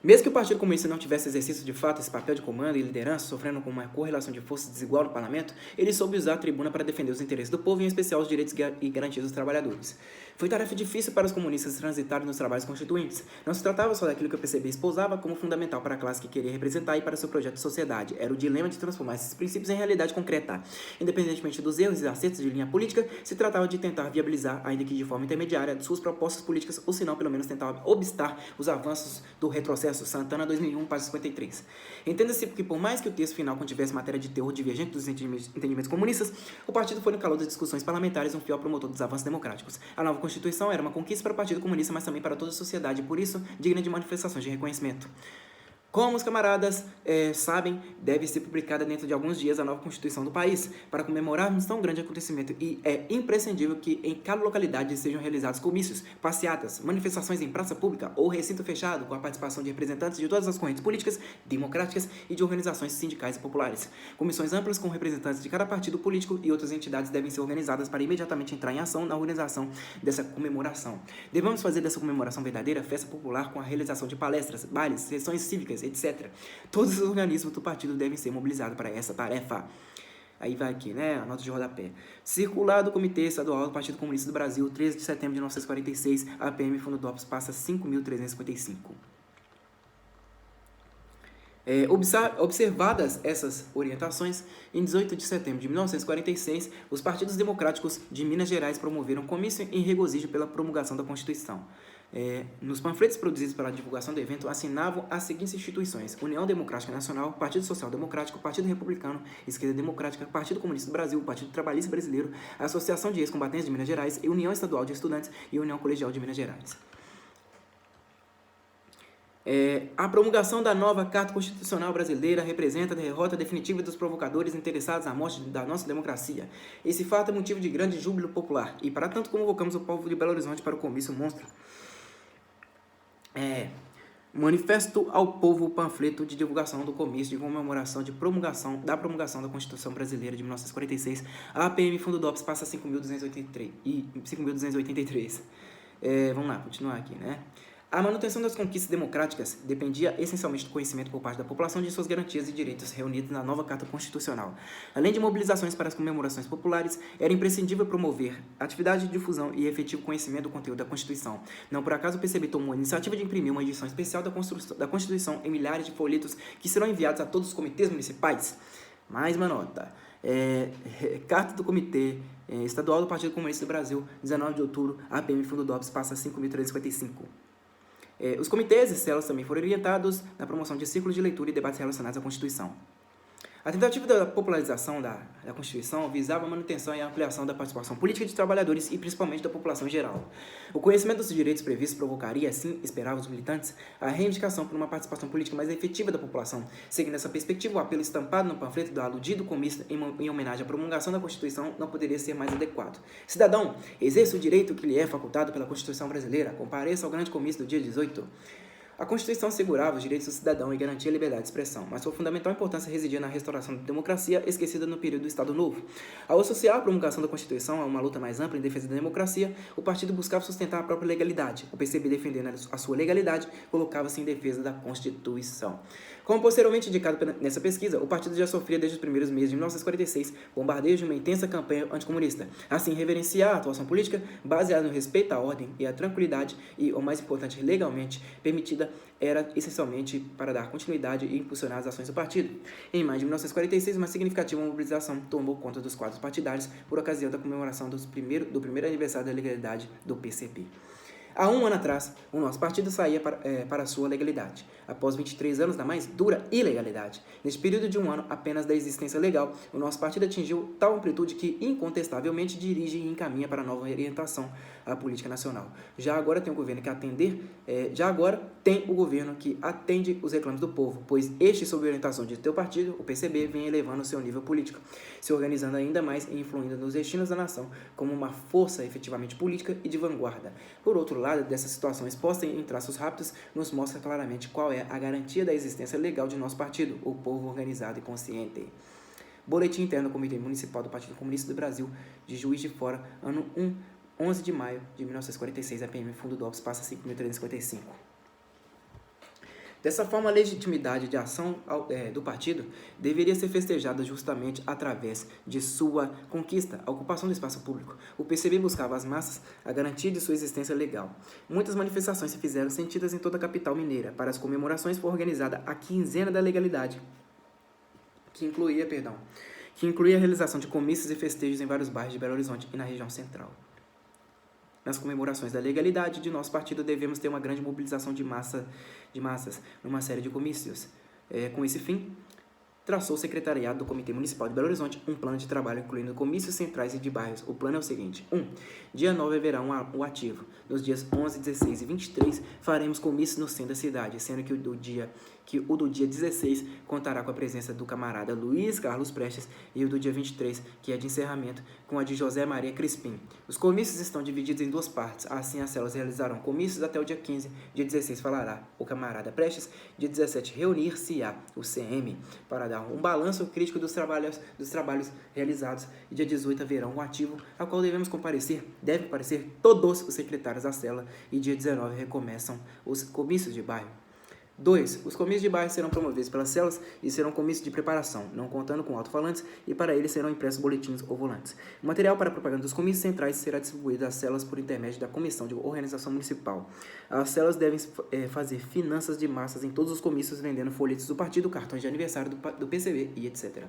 Mesmo que o Partido Comunista não tivesse exercício de fato esse papel de comando e liderança, sofrendo com uma correlação de forças desigual no parlamento, ele soube usar a tribuna para defender os interesses do povo e, em especial, os direitos e garantias dos trabalhadores. Foi tarefa difícil para os comunistas transitarem nos trabalhos constituintes. Não se tratava só daquilo que o PCB espousava como fundamental para a classe que queria representar e para seu projeto de sociedade. Era o dilema de transformar esses princípios em realidade concreta. Independentemente dos erros e acertos de linha política, se tratava de tentar viabilizar, ainda que de forma intermediária, suas propostas políticas, ou se não, pelo menos tentar obstar os avanços do retrocesso. Santana, 2001, página 53. Entenda-se que, por mais que o texto final contivesse matéria de teor divergente dos entendimentos comunistas, o partido foi, no calor das discussões parlamentares, um fiel promotor dos avanços democráticos. A nova Constituição era uma conquista para o Partido Comunista, mas também para toda a sociedade, e por isso, digna de manifestações de reconhecimento. Como os camaradas sabem, deve ser publicada dentro de alguns dias a nova Constituição do país. Para comemorarmos tão grande acontecimento, e é imprescindível que em cada localidade sejam realizados comícios, passeatas, manifestações em praça pública ou recinto fechado, com a participação de representantes de todas as correntes políticas, democráticas e de organizações sindicais e populares. Comissões amplas com representantes de cada partido político e outras entidades devem ser organizadas para imediatamente entrar em ação na organização dessa comemoração. Devemos fazer dessa comemoração verdadeira festa popular com a realização de palestras, bailes, sessões cívicas, etc. Todos os organismos do partido devem ser mobilizados para essa tarefa. Aí vai aqui, né? A nota de rodapé. Circular do Comitê Estadual do Partido Comunista do Brasil, 13 de setembro de 1946, APM Fundo DOPS passa 5.355. Observadas essas orientações, em 18 de setembro de 1946, os partidos democráticos de Minas Gerais promoveram comício em regozijo pela promulgação da Constituição. Nos panfletos produzidos para a divulgação do evento, assinavam as seguintes instituições: União Democrática Nacional, Partido Social Democrático, Partido Republicano, Esquerda Democrática, Partido Comunista do Brasil, Partido Trabalhista Brasileiro, Associação de Ex-Combatentes de Minas Gerais, e União Estadual de Estudantes e União Colegial de Minas Gerais. A promulgação da nova Carta Constitucional Brasileira representa a derrota definitiva dos provocadores interessados na morte da nossa democracia. Esse fato é motivo de grande júbilo popular, e para tanto convocamos o povo de Belo Horizonte para o comício monstro. Manifesto ao povo o panfleto de divulgação do comício de comemoração da promulgação da Constituição Brasileira de 1946. A APM Fundo DOPS passa 5.283. Vamos lá, continuar aqui, né? A manutenção das conquistas democráticas dependia essencialmente do conhecimento por parte da população de suas garantias e direitos reunidos na nova Carta Constitucional. Além de mobilizações para as comemorações populares, era imprescindível promover atividade de difusão e efetivo conhecimento do conteúdo da Constituição. Não por acaso o PCB tomou a iniciativa de imprimir uma edição especial da Constituição em milhares de folhetos que serão enviados a todos os comitês municipais. Mais uma nota. Carta do Comitê Estadual do Partido Comunista do Brasil, 19 de outubro, APM Fundo DOPS passa 5.355. Os comitês e células também foram orientados na promoção de círculos de leitura e debates relacionados à Constituição. A tentativa da popularização da Constituição visava a manutenção e a ampliação da participação política de trabalhadores e principalmente da população em geral. O conhecimento dos direitos previstos provocaria, assim, esperavam os militantes, a reivindicação por uma participação política mais efetiva da população. Seguindo essa perspectiva, o apelo estampado no panfleto do aludido comício em homenagem à promulgação da Constituição não poderia ser mais adequado. Cidadão, exerça o direito que lhe é facultado pela Constituição brasileira, compareça ao grande comício do dia 18. A Constituição assegurava os direitos do cidadão e garantia a liberdade de expressão, mas sua fundamental importância residia na restauração da democracia esquecida no período do Estado Novo. Ao associar a promulgação da Constituição a uma luta mais ampla em defesa da democracia, o partido buscava sustentar a própria legalidade. O PCB, defendendo a sua legalidade, colocava-se em defesa da Constituição. Como posteriormente indicado nessa pesquisa, o partido já sofria desde os primeiros meses de 1946 bombardeios de uma intensa campanha anticomunista. Assim, reverenciar a atuação política baseada no respeito à ordem e à tranquilidade e, o mais importante, legalmente permitida, era essencialmente para dar continuidade e impulsionar as ações do partido. Em maio de 1946, uma significativa mobilização tomou conta dos quadros partidários por ocasião da comemoração do primeiro aniversário da legalidade do PCB. Há um ano atrás, o nosso partido saía para a sua legalidade, após 23 anos da mais dura ilegalidade. Neste período de um ano apenas da existência legal, o nosso partido atingiu tal amplitude que, incontestavelmente, dirige e encaminha para a nova orientação à política nacional. Já agora tem o governo que atende os reclames do povo, pois este, sob orientação de teu partido, o PCB, vem elevando o seu nível político, se organizando ainda mais e influindo nos destinos da nação como uma força efetivamente política e de vanguarda. Por outro lado, dessa situação exposta em traços rápidos, nos mostra claramente qual é a garantia da existência legal de nosso partido, o povo organizado e consciente. Boletim interno do Comitê Municipal do Partido Comunista do Brasil, de Juiz de Fora, ano 11 de maio de 1946, APM Fundo DOPS passa 5.355. Dessa forma, a legitimidade de ação do partido deveria ser festejada justamente através de sua conquista, a ocupação do espaço público. O PCB buscava às massas a garantia de sua existência legal. Muitas manifestações se fizeram sentidas em toda a capital mineira. Para as comemorações foi organizada a Quinzena da Legalidade, que incluía a realização de comícios e festejos em vários bairros de Belo Horizonte e na região central. Nas comemorações da legalidade de nosso partido, devemos ter uma grande mobilização de massas numa série de comícios. Com esse fim, traçou o secretariado do Comitê Municipal de Belo Horizonte um plano de trabalho incluindo comícios centrais e de bairros. O plano é o seguinte: 1. Dia 9 haverá um ativo. Nos dias 11, 16 e 23 faremos comícios no centro da cidade, sendo que o do dia 16 contará com a presença do camarada Luiz Carlos Prestes e o do dia 23, que é de encerramento, com a de José Maria Crispim. Os comícios estão divididos em duas partes, assim as células realizarão comícios até o dia 15, dia 16 falará o camarada Prestes, dia 17 reunir-se-á o CM para dar um balanço crítico dos trabalhos realizados, e dia 18 haverá um ativo, ao qual devem comparecer todos os secretários da célula, e dia 19 recomeçam os comícios de bairro. 2. Os comícios de bairro serão promovidos pelas células e serão comícios de preparação, não contando com alto-falantes, e para eles serão impressos boletins ou volantes. O material para a propaganda dos comícios centrais será distribuído às células por intermédio da Comissão de Organização Municipal. As células devem fazer finanças de massas em todos os comícios, vendendo folhetos do partido, cartões de aniversário do PCB e etc.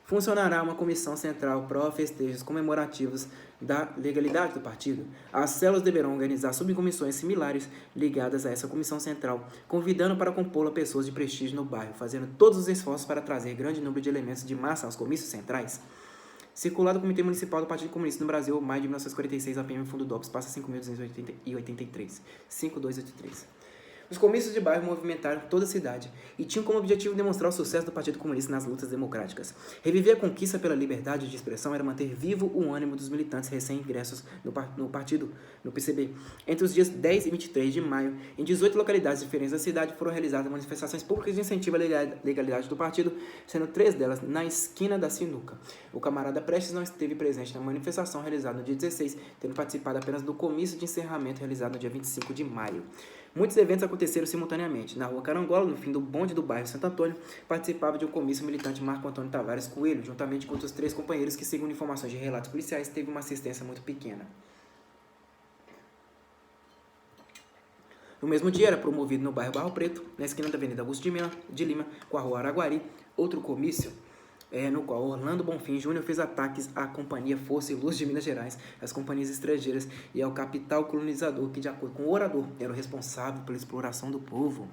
Funcionará uma comissão central pró-festejos comemorativos da legalidade do partido. As células deverão organizar subcomissões similares ligadas a essa comissão central, convidando para compô-la pessoas de prestígio no bairro, fazendo todos os esforços para trazer grande número de elementos de massa aos comícios centrais. Circular do Comitê Municipal do Partido Comunista no Brasil, maio de 1946, APM Fundo DOPS, passa 5.283. 5283. Os comícios de bairro movimentaram toda a cidade e tinham como objetivo demonstrar o sucesso do Partido Comunista nas lutas democráticas. Reviver a conquista pela liberdade de expressão era manter vivo o ânimo dos militantes recém-ingressos no partido, no PCB. Entre os dias 10 e 23 de maio, em 18 localidades diferentes da cidade, foram realizadas manifestações públicas de incentivo à legalidade do partido, sendo 3 delas na esquina da Sinuca. O camarada Prestes não esteve presente na manifestação realizada no dia 16, tendo participado apenas do comício de encerramento realizado no dia 25 de maio. Muitos eventos aconteceram simultaneamente. Na rua Carangola, no fim do bonde do bairro Santo Antônio, participava de um comício militante Marco Antônio Tavares Coelho, juntamente com outros 3 companheiros que, segundo informações de relatos policiais, teve uma assistência muito pequena. No mesmo dia, era promovido no bairro Barro Preto, na esquina da Avenida Augusto de Lima, com a rua Araguari, outro comício, no qual Orlando Bonfim Júnior fez ataques à Companhia Força e Luz de Minas Gerais, às companhias estrangeiras e ao capital colonizador, que, de acordo com o orador, era o responsável pela exploração do povo.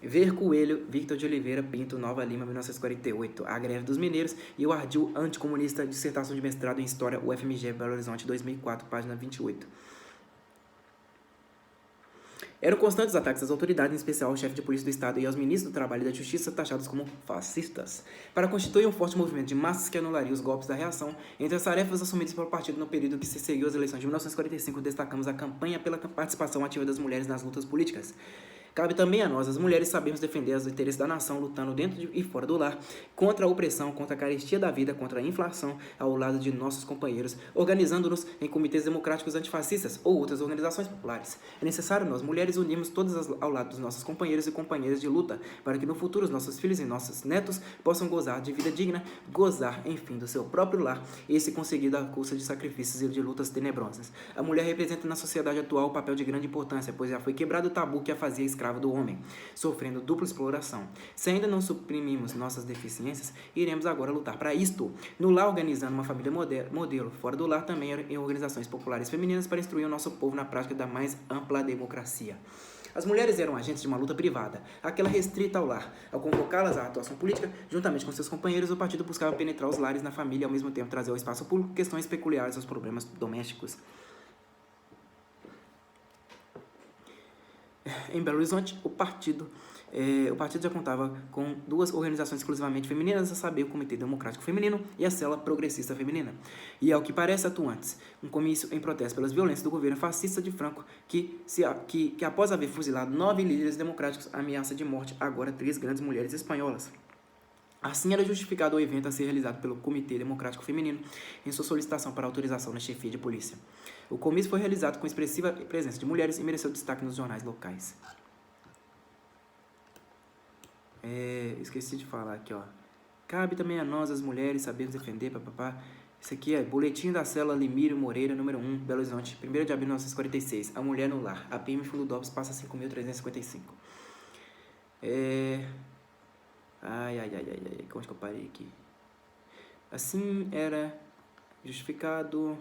Ver Coelho, Victor de Oliveira Pinto, Nova Lima, 1948. A Greve dos Mineiros e o Ardil Anticomunista, dissertação de mestrado em História, UFMG, Belo Horizonte, 2004, página 28. Eram constantes ataques às autoridades, em especial ao chefe de polícia do Estado e aos ministros do Trabalho e da Justiça, taxados como fascistas, para constituir um forte movimento de massas que anularia os golpes da reação. Entre as tarefas assumidas pelo partido no período que se seguiu às eleições de 1945, destacamos a campanha pela participação ativa das mulheres nas lutas políticas. Cabe também a nós, as mulheres, sabermos defender os interesses da nação, lutando dentro e fora do lar, contra a opressão, contra a carestia da vida, contra a inflação, ao lado de nossos companheiros, organizando-nos em comitês democráticos antifascistas ou outras organizações populares. É necessário nós, mulheres, unirmos todas ao lado dos nossos companheiros e companheiras de luta, para que no futuro os nossos filhos e nossos netos possam gozar de vida digna, gozar, enfim, do seu próprio lar, esse conseguido à custa de sacrifícios e de lutas tenebrosas. A mulher representa na sociedade atual um papel de grande importância, pois já foi quebrado o tabu que a fazia escrava do homem, sofrendo dupla exploração. Se ainda não suprimimos nossas deficiências, iremos agora lutar para isto. No lar, organizando uma família modelo. Fora do lar, também em organizações populares femininas para instruir o nosso povo na prática da mais ampla democracia. As mulheres eram agentes de uma luta privada, aquela restrita ao lar. Ao convocá-las à atuação política, juntamente com seus companheiros, o partido buscava penetrar os lares na família e, ao mesmo tempo, trazer ao espaço público questões peculiares aos problemas domésticos. Em Belo Horizonte, o partido já contava com 2 organizações exclusivamente femininas, a saber, o Comitê Democrático Feminino e a Célula Progressista Feminina. E, ao que parece, atuantes. Um comício em protesto pelas violências do governo fascista de Franco, que após haver fuzilado 9 líderes democráticos, ameaça de morte agora 3 grandes mulheres espanholas. Assim, era justificado o evento a ser realizado pelo Comitê Democrático Feminino em sua solicitação para autorização na chefia de polícia. O comício foi realizado com expressiva presença de mulheres e mereceu destaque nos jornais locais. Esqueci de falar aqui, ó. Cabe também a nós, as mulheres, sabermos defender, papapá. Isso aqui é Boletim da Célula Limírio Moreira, número 1, Belo Horizonte, 1º de abril de 1946. A mulher no lar. A PM Fundo DOPS passa 5.355. Onde que eu parei aqui? Assim era justificado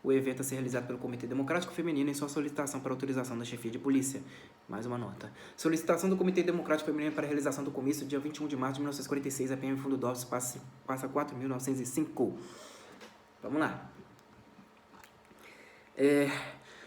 o evento a ser realizado pelo Comitê Democrático Feminino em sua solicitação para autorização da chefia de polícia. Mais uma nota. Solicitação do Comitê Democrático Feminino para a realização do comício, dia 21 de março de 1946, a PM Fundo DOPS passa 4.905. Vamos lá.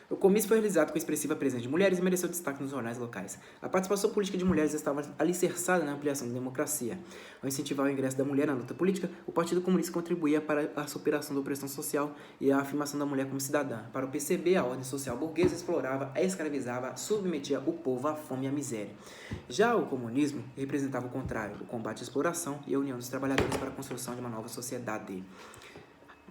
O comício foi realizado com expressiva presença de mulheres e mereceu destaque nos jornais locais. A participação política de mulheres estava alicerçada na ampliação da democracia. Ao incentivar o ingresso da mulher na luta política, o Partido Comunista contribuía para a superação da opressão social e a afirmação da mulher como cidadã. Para o PCB, a ordem social burguesa explorava, escravizava, submetia o povo à fome e à miséria. Já o comunismo representava o contrário, o combate à exploração e a união dos trabalhadores para a construção de uma nova sociedade.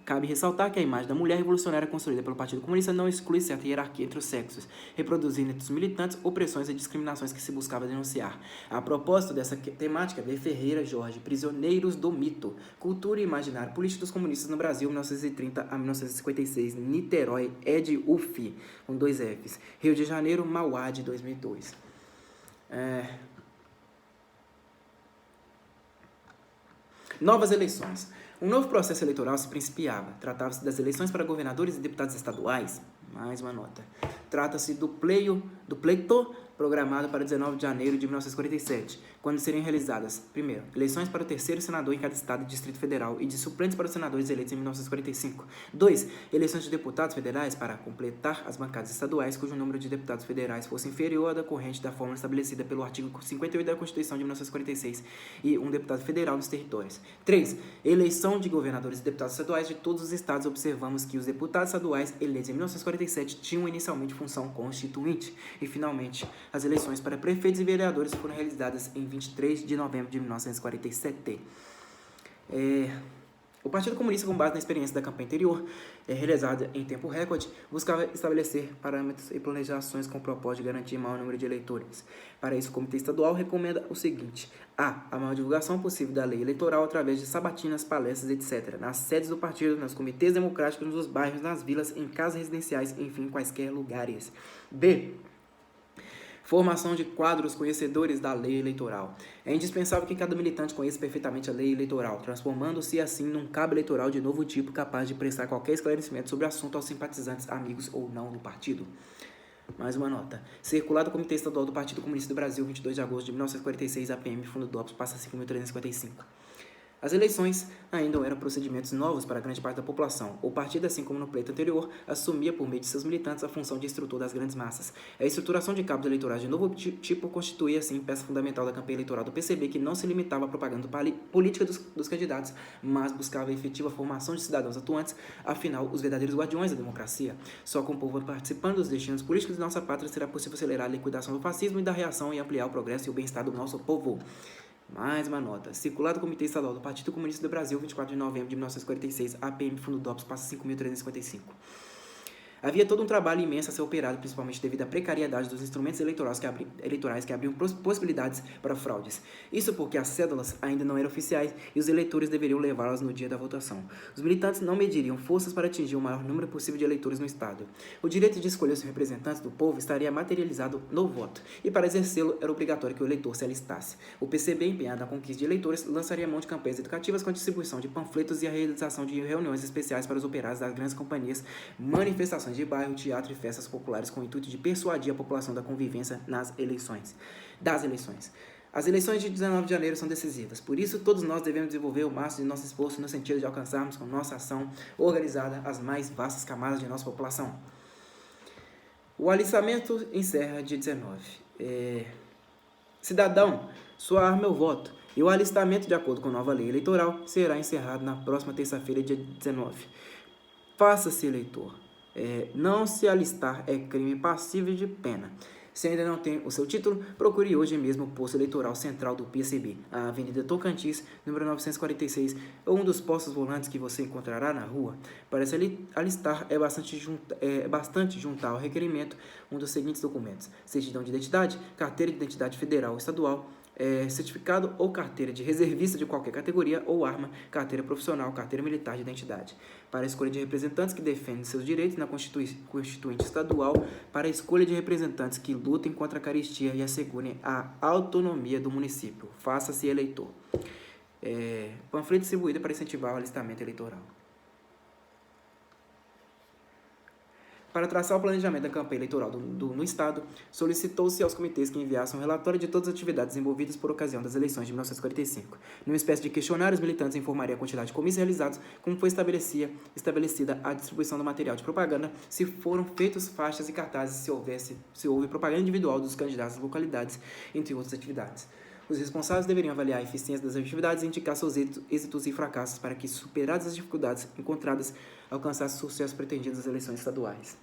Cabe ressaltar que a imagem da mulher revolucionária construída pelo Partido Comunista não exclui certa hierarquia entre os sexos, reproduzindo entre os militantes opressões e discriminações que se buscava denunciar. A propósito dessa temática, B. Ferreira Jorge, Prisioneiros do Mito, Cultura e Imaginário Político dos Comunistas no Brasil, 1930 a 1956, Niterói, Ed. UF, com 2 Fs, Rio de Janeiro, Mauá, de 2002. Novas eleições. Um novo processo eleitoral se principiava. Tratava-se das eleições para governadores e deputados estaduais. Mais uma nota. Trata-se do pleito programado para 19 de janeiro de 1947, quando seriam realizadas, primeiro, eleições para o terceiro senador em cada estado e distrito federal e de suplentes para os senadores eleitos em 1945. 2. Eleições de deputados federais para completar as bancadas estaduais cujo número de deputados federais fosse inferior ao decorrente da fórmula estabelecida pelo artigo 58 da Constituição de 1946 e um deputado federal nos territórios. 3. Eleição de governadores e deputados estaduais de todos os estados. Observamos que os deputados estaduais eleitos em 1947 tinham inicialmente função constituinte. E, finalmente, as eleições para prefeitos e vereadores foram realizadas em 23 de novembro de 1947. O Partido Comunista, com base na experiência da campanha anterior, realizada em tempo recorde, buscava estabelecer parâmetros e planejações com o propósito de garantir maior número de eleitores. Para isso, o Comitê Estadual recomenda o seguinte: a maior divulgação possível da lei eleitoral através de sabatinas, palestras, etc., nas sedes do partido, nos comitês democráticos, nos bairros, nas vilas, em casas residenciais, enfim, em quaisquer lugares. B. Formação de quadros conhecedores da lei eleitoral. É indispensável que cada militante conheça perfeitamente a lei eleitoral, transformando-se assim num cabo eleitoral de novo tipo capaz de prestar qualquer esclarecimento sobre o assunto aos simpatizantes, amigos ou não do partido. Mais uma nota. Circulado do Comitê Estadual do Partido Comunista do Brasil, 22 de agosto de 1946, APM, Fundo DOPS, passa 5.355. As eleições ainda eram procedimentos novos para grande parte da população. O partido, assim como no pleito anterior, assumia por meio de seus militantes a função de instrutor das grandes massas. A estruturação de cabos eleitorais de novo tipo constituía, assim, peça fundamental da campanha eleitoral do PCB, que não se limitava à propaganda política dos candidatos, mas buscava a efetiva formação de cidadãos atuantes, afinal, os verdadeiros guardiões da democracia. Só com o povo participando dos destinos políticos de nossa pátria será possível acelerar a liquidação do fascismo e da reação e ampliar o progresso e o bem-estar do nosso povo. Mais uma nota. Circulado do Comitê Estadual do Partido Comunista do Brasil, 24 de novembro de 1946, APM, Fundo DOPS, passa 5.355. Havia todo um trabalho imenso a ser operado, principalmente devido à precariedade dos instrumentos eleitorais que abriam possibilidades para fraudes. Isso porque as cédulas ainda não eram oficiais e os eleitores deveriam levá-las no dia da votação. Os militantes não mediriam forças para atingir o maior número possível de eleitores no Estado. O direito de escolher os representantes do povo estaria materializado no voto, e para exercê-lo era obrigatório que o eleitor se alistasse. O PCB, empenhado na conquista de eleitores, lançaria mão de campanhas educativas com a distribuição de panfletos e a realização de reuniões especiais para os operários das grandes companhias, manifestações de bairro, teatro e festas populares com o intuito de persuadir a população da convivência das eleições. As eleições de 19 de janeiro são decisivas, por isso todos nós devemos desenvolver o máximo de nosso esforço no sentido de alcançarmos com nossa ação organizada as mais vastas camadas de nossa população. O alistamento encerra dia 19. Cidadão, sua arma é o voto, e o alistamento, de acordo com a nova lei eleitoral, será encerrado na próxima terça-feira, dia 19. Faça-se eleitor. Não se alistar é crime passível de pena. Se ainda não tem o seu título, procure hoje mesmo o posto eleitoral central do PCB, a Avenida Tocantins, número 946, ou um dos postos volantes que você encontrará na rua. Para se alistar, é bastante juntar ao requerimento um dos seguintes documentos: certidão de identidade, carteira de identidade federal ou estadual, certificado ou carteira de reservista de qualquer categoria ou arma, carteira profissional, carteira militar de identidade. Para a escolha de representantes que defendem seus direitos na Constituinte Estadual, para a escolha de representantes que lutem contra a carestia e assegurem a autonomia do município. Faça-se eleitor. Panfleto distribuído para incentivar o alistamento eleitoral. Para traçar o planejamento da campanha eleitoral no Estado, solicitou-se aos comitês que enviassem um relatório de todas as atividades desenvolvidas por ocasião das eleições de 1945. Numa espécie de questionário, os militantes informariam a quantidade de comícios realizados, como foi estabelecida a distribuição do material de propaganda, se foram feitos faixas e cartazes, se houve propaganda individual dos candidatos às localidades, entre outras atividades. Os responsáveis deveriam avaliar a eficiência das atividades e indicar seus êxitos e fracassos para que, superadas as dificuldades encontradas, alcançasse o sucesso pretendido nas eleições estaduais.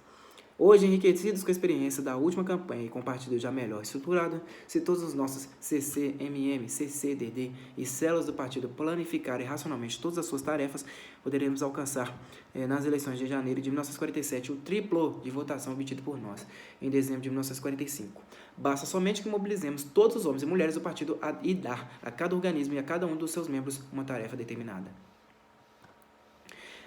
Hoje, enriquecidos com a experiência da última campanha e com o partido já melhor estruturado, se todos os nossos CCMM, CCDD e células do partido planificarem racionalmente todas as suas tarefas, poderemos alcançar nas eleições de janeiro de 1947 o triplo de votação obtido por nós em dezembro de 1945. Basta somente que mobilizemos todos os homens e mulheres do partido e dar a cada organismo e a cada um dos seus membros uma tarefa determinada.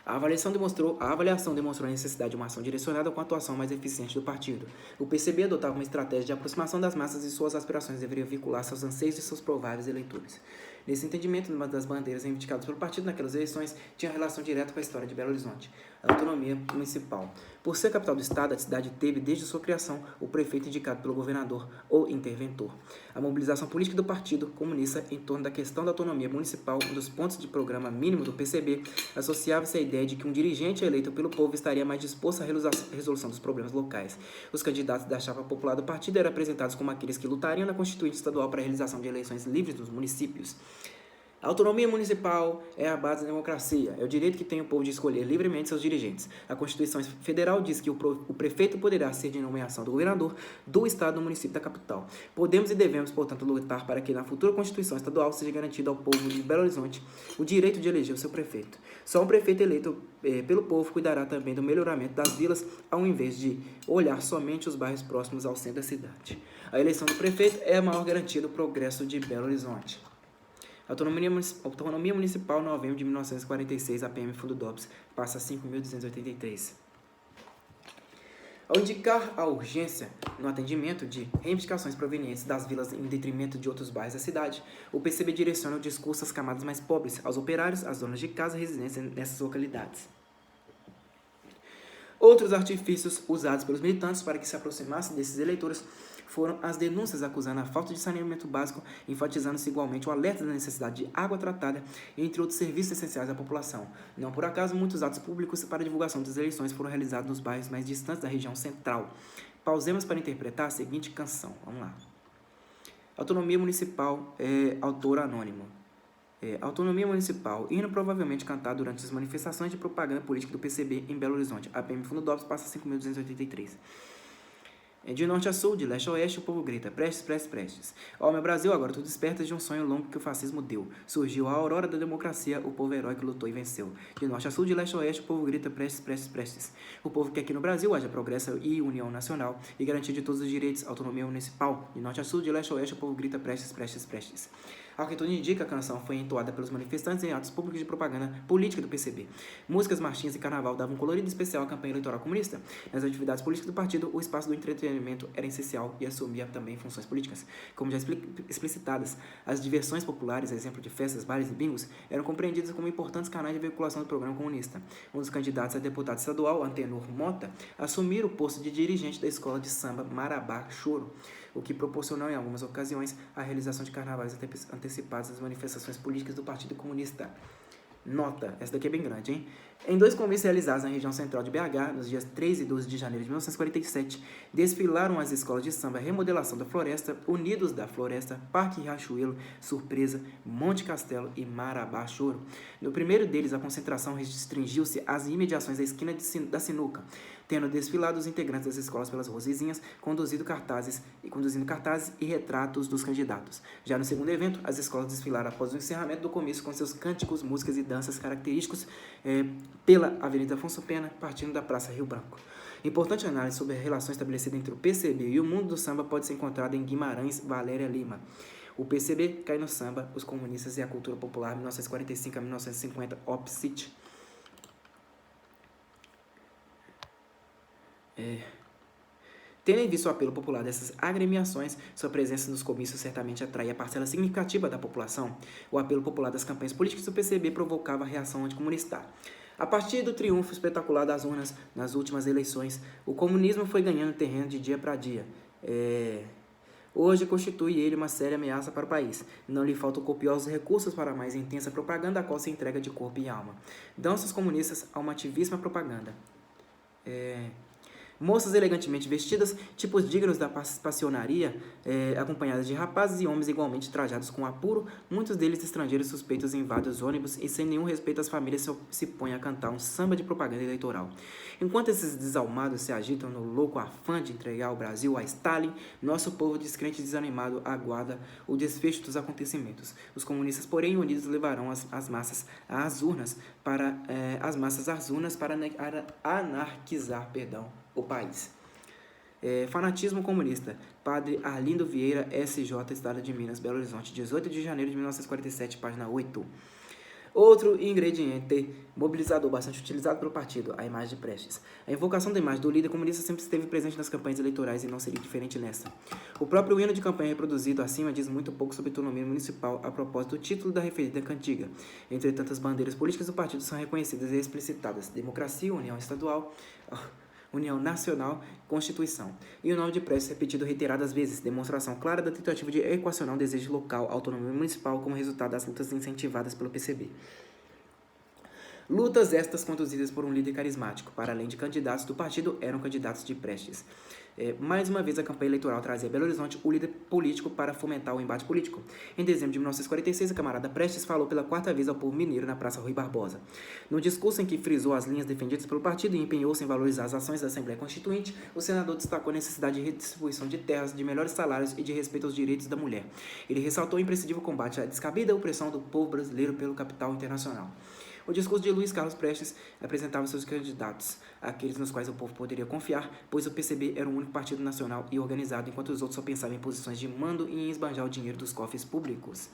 A avaliação demonstrou a necessidade de uma ação direcionada com a atuação mais eficiente do partido. O PCB adotava uma estratégia de aproximação das massas e suas aspirações deveriam vincular-se aos anseios de seus prováveis eleitores. Nesse entendimento, uma das bandeiras reivindicadas pelo partido naquelas eleições tinha relação direta com a história de Belo Horizonte, a autonomia municipal. Por ser capital do estado, a cidade teve, desde sua criação, o prefeito indicado pelo governador ou interventor. A mobilização política do Partido Comunista em torno da questão da autonomia municipal, um dos pontos de programa mínimo do PCB, associava-se à ideia de que um dirigente eleito pelo povo estaria mais disposto à resolução dos problemas locais. Os candidatos da chapa popular do partido eram apresentados como aqueles que lutariam na Constituinte Estadual para a realização de eleições livres nos municípios. A autonomia municipal é a base da democracia, é o direito que tem o povo de escolher livremente seus dirigentes. A Constituição Federal diz que o prefeito poderá ser de nomeação do governador do estado do município da capital. Podemos e devemos, portanto, lutar para que na futura Constituição Estadual seja garantido ao povo de Belo Horizonte o direito de eleger o seu prefeito. Só um prefeito eleito pelo povo cuidará também do melhoramento das vilas, ao invés de olhar somente os bairros próximos ao centro da cidade. A eleição do prefeito é a maior garantia do progresso de Belo Horizonte. Autonomia Municipal, novembro de 1946, APM Fundo DOPS, passa a 5.283. Ao indicar a urgência no atendimento de reivindicações provenientes das vilas em detrimento de outros bairros da cidade, o PCB direciona o discurso às camadas mais pobres, aos operários, às donas de casa e residência nessas localidades. Outros artifícios usados pelos militantes para que se aproximassem desses eleitores foram as denúncias acusando a falta de saneamento básico, enfatizando-se igualmente o alerta da necessidade de água tratada, entre outros serviços essenciais à população. Não por acaso, muitos atos públicos para a divulgação das eleições foram realizados nos bairros mais distantes da região central. Pausemos para interpretar a seguinte canção. Vamos lá. Autonomia Municipal, autor anônimo. Autonomia Municipal, hino provavelmente cantado durante as manifestações de propaganda política do PCB em Belo Horizonte. APM Fundo DOPS passa 5.283. De norte a sul, de leste a oeste, o povo grita, prestes, prestes, prestes. Ó, meu Brasil, agora tu despertas de um sonho longo que o fascismo deu. Surgiu a aurora da democracia, o povo herói que lutou e venceu. De norte a sul, de leste a oeste, o povo grita, prestes, prestes, prestes. O povo quer que no Brasil haja progresso e união nacional e garantia de todos os direitos, autonomia municipal. De norte a sul, de leste a oeste, o povo grita, prestes, prestes, prestes. Ao que tudo indica, a canção foi entoada pelos manifestantes em atos públicos de propaganda política do PCB. Músicas, marchinhas e carnaval davam um colorido especial à campanha eleitoral comunista. Nas atividades políticas do partido, o espaço do entretenimento era essencial e assumia também funções políticas. Como já explicitadas, as diversões populares, exemplo de festas, bailes e bingos, eram compreendidas como importantes canais de veiculação do programa comunista. Um dos candidatos a deputado estadual, Antenor Mota, assumiu o posto de dirigente da escola de samba Marabá Choro, o que proporcionou em algumas ocasiões a realização de carnavais antecipados das manifestações políticas do Partido Comunista. Nota, essa daqui é bem grande, hein? Em 2 convites realizados na região central de BH, nos dias 3 e 12 de janeiro de 1947, desfilaram as escolas de samba Remodelação da Floresta, Unidos da Floresta, Parque Riachuelo, Surpresa, Monte Castelo e Marabá Choro. No primeiro deles, a concentração restringiu-se às imediações da esquina da Sinuca, tendo desfilado os integrantes das escolas pelas ruas vizinhas, conduzindo cartazes e retratos dos candidatos. Já no segundo evento, as escolas desfilaram após o encerramento do comício com seus cânticos, músicas e danças característicos pela Avenida Afonso Pena, partindo da Praça Rio Branco. Importante análise sobre a relação estabelecida entre o PCB e o mundo do samba pode ser encontrada em Guimarães Valéria Lima. O PCB cai no samba, os comunistas e a cultura popular, 1945 a 1950, Opsit. Tendo em vista o apelo popular dessas agremiações, sua presença nos comícios certamente atraía parcela significativa da população. O apelo popular das campanhas políticas do PCB provocava a reação anticomunista. A partir do triunfo espetacular das urnas nas últimas eleições, o comunismo foi ganhando terreno de dia para dia. Hoje constitui ele uma séria ameaça para o país. Não lhe faltam copiosos recursos para a mais intensa propaganda, a qual se entrega de corpo e alma. Dão-se os comunistas a uma ativíssima propaganda. Moças elegantemente vestidas, tipos dignos da passionaria, acompanhadas de rapazes e homens igualmente trajados com apuro, muitos deles estrangeiros suspeitos invadem os ônibus e sem nenhum respeito às famílias se põem a cantar um samba de propaganda eleitoral. Enquanto esses desalmados se agitam no louco afã de entregar o Brasil a Stalin, nosso povo descrente e desanimado aguarda o desfecho dos acontecimentos. Os comunistas, porém, unidos levarão as massas às urnas para anarquizar, o país. Fanatismo comunista. Padre Arlindo Vieira, SJ, Estado de Minas, Belo Horizonte, 18 de janeiro de 1947, página 8. Outro ingrediente mobilizador bastante utilizado pelo partido, a imagem de Prestes. A invocação da imagem do líder comunista sempre esteve presente nas campanhas eleitorais e não seria diferente nessa. O próprio hino de campanha reproduzido acima diz muito pouco sobre a autonomia municipal a propósito do título da referida cantiga. Entretanto, as bandeiras políticas do partido são reconhecidas e explicitadas: democracia, união estadual, União Nacional, Constituição. E o nome de Prestes repetido reiteradas vezes, demonstração clara da tentativa de equacionar um desejo local, autonomia municipal, como resultado das lutas incentivadas pelo PCB. Lutas estas conduzidas por um líder carismático, para além de candidatos do partido, eram candidatos de Prestes. Mais uma vez, a campanha eleitoral trazia a Belo Horizonte o líder político para fomentar o embate político. Em dezembro de 1946, a camarada Prestes falou pela quarta vez ao povo mineiro na Praça Rui Barbosa. No discurso em que frisou as linhas defendidas pelo partido e empenhou-se em valorizar as ações da Assembleia Constituinte, o senador destacou a necessidade de redistribuição de terras, de melhores salários e de respeito aos direitos da mulher. Ele ressaltou o imprescindível combate à descabida opressão do povo brasileiro pelo capital internacional. O discurso de Luiz Carlos Prestes apresentava seus candidatos, aqueles nos quais o povo poderia confiar, pois o PCB era o único partido nacional e organizado, enquanto os outros só pensavam em posições de mando e em esbanjar o dinheiro dos cofres públicos.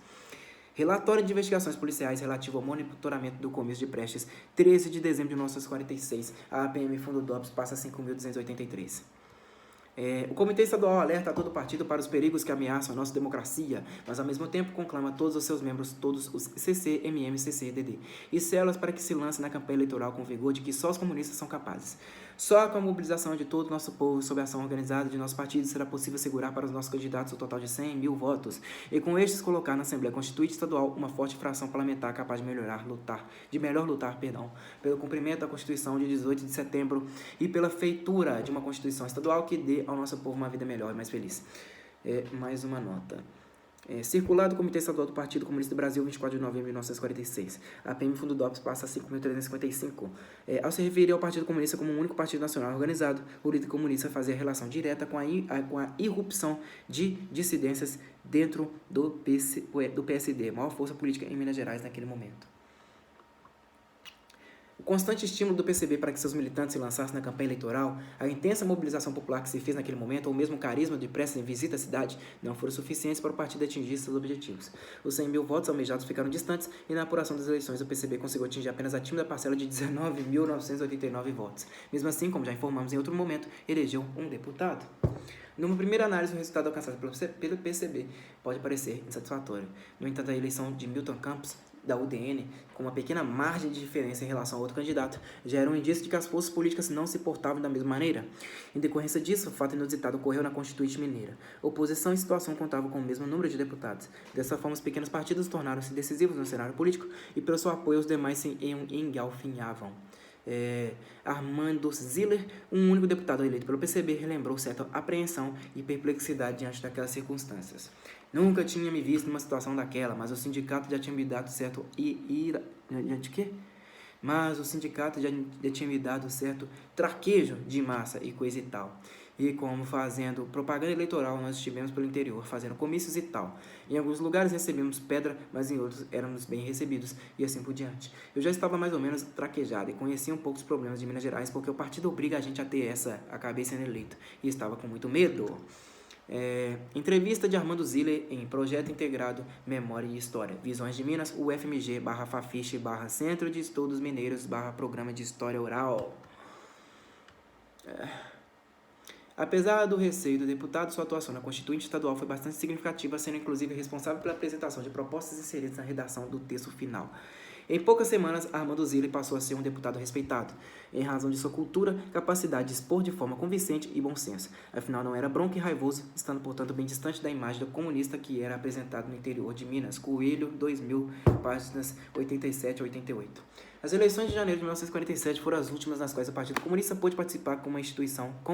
Relatório de investigações policiais relativo ao monitoramento do comício de Prestes, 13 de dezembro de 1946, a APM Fundo DOPS passa 5.283. O Comitê Estadual alerta a todo partido para os perigos que ameaçam a nossa democracia, mas ao mesmo tempo conclama todos os seus membros, todos os CC, MM, CC, DD, e células para que se lance na campanha eleitoral com vigor de que só os comunistas são capazes. Só com a mobilização de todo o nosso povo sob a ação organizada de nosso partido será possível segurar para os nossos candidatos o total de 100 mil votos, e com estes colocar na Assembleia Constituinte Estadual uma forte fração parlamentar capaz de melhor lutar pelo cumprimento da Constituição de 18 de setembro e pela feitura de uma Constituição Estadual que dê ao nosso povo uma vida melhor e mais feliz. Mais uma nota. Circular do Comitê Estadual do Partido Comunista do Brasil, 24 de novembro de 1946. A PM Fundo DOPS passa a 5.355. Ao se referir ao Partido Comunista como um único partido nacional organizado, o líder comunista fazia relação direta com a irrupção de dissidências dentro do PSD, a maior força política em Minas Gerais naquele momento. O constante estímulo do PCB para que seus militantes se lançassem na campanha eleitoral, a intensa mobilização popular que se fez naquele momento, ou mesmo o carisma de Prestes em visita à cidade, não foram suficientes para o partido atingir seus objetivos. Os 100 mil votos almejados ficaram distantes e na apuração das eleições o PCB conseguiu atingir apenas a tímida parcela de 19.989 votos. Mesmo assim, como já informamos em outro momento, elegeu um deputado. Numa primeira análise, o resultado alcançado pelo PCB pode parecer insatisfatório. No entanto, a eleição de Milton Campos, da UDN, com uma pequena margem de diferença em relação a outro candidato, já era um indício de que as forças políticas não se portavam da mesma maneira. Em decorrência disso, o fato inusitado ocorreu na Constituinte Mineira. Oposição e situação contavam com o mesmo número de deputados. Dessa forma, os pequenos partidos tornaram-se decisivos no cenário político e, pelo seu apoio, os demais se engalfinhavam. Armando Ziller, um único deputado eleito pelo PCB, relembrou certa apreensão e perplexidade diante daquelas circunstâncias. Nunca tinha me visto numa situação daquela, mas o sindicato já tinha me dado certo traquejo de massa e coisa e tal. E como fazendo propaganda eleitoral, nós estivemos pelo interior, fazendo comícios e tal. Em alguns lugares recebemos pedra, mas em outros éramos bem recebidos, e assim por diante. Eu já estava mais ou menos traquejado e conhecia um pouco os problemas de Minas Gerais, porque o partido obriga a gente a ter acabei sendo eleito, e estava com muito medo. Entrevista de Armando Ziller em Projeto Integrado Memória e História, Visões de Minas, UFMG/Fafiche/Centro de Estudos Mineiros/Programa de História Oral. Apesar do receio do deputado, sua atuação na Constituinte Estadual foi bastante significativa, sendo inclusive responsável pela apresentação de propostas inseridas na redação do texto final. Em poucas semanas, Armando Ziller passou a ser um deputado respeitado, em razão de sua cultura, capacidade de expor de forma convincente e bom senso. Afinal, não era bronco e raivoso, estando, portanto, bem distante da imagem do comunista que era apresentado no interior de Minas. Coelho, 2000, páginas 87 a 88. As eleições de janeiro de 1947 foram as últimas nas quais o Partido Comunista pôde participar como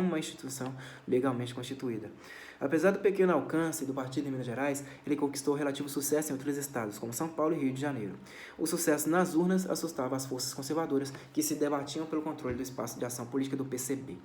uma instituição legalmente constituída. Apesar do pequeno alcance do partido em Minas Gerais, ele conquistou relativo sucesso em outros estados, como São Paulo e Rio de Janeiro. O sucesso nas urnas assustava as forças conservadoras que se debatiam pelo controle do espaço de ação política do PCB.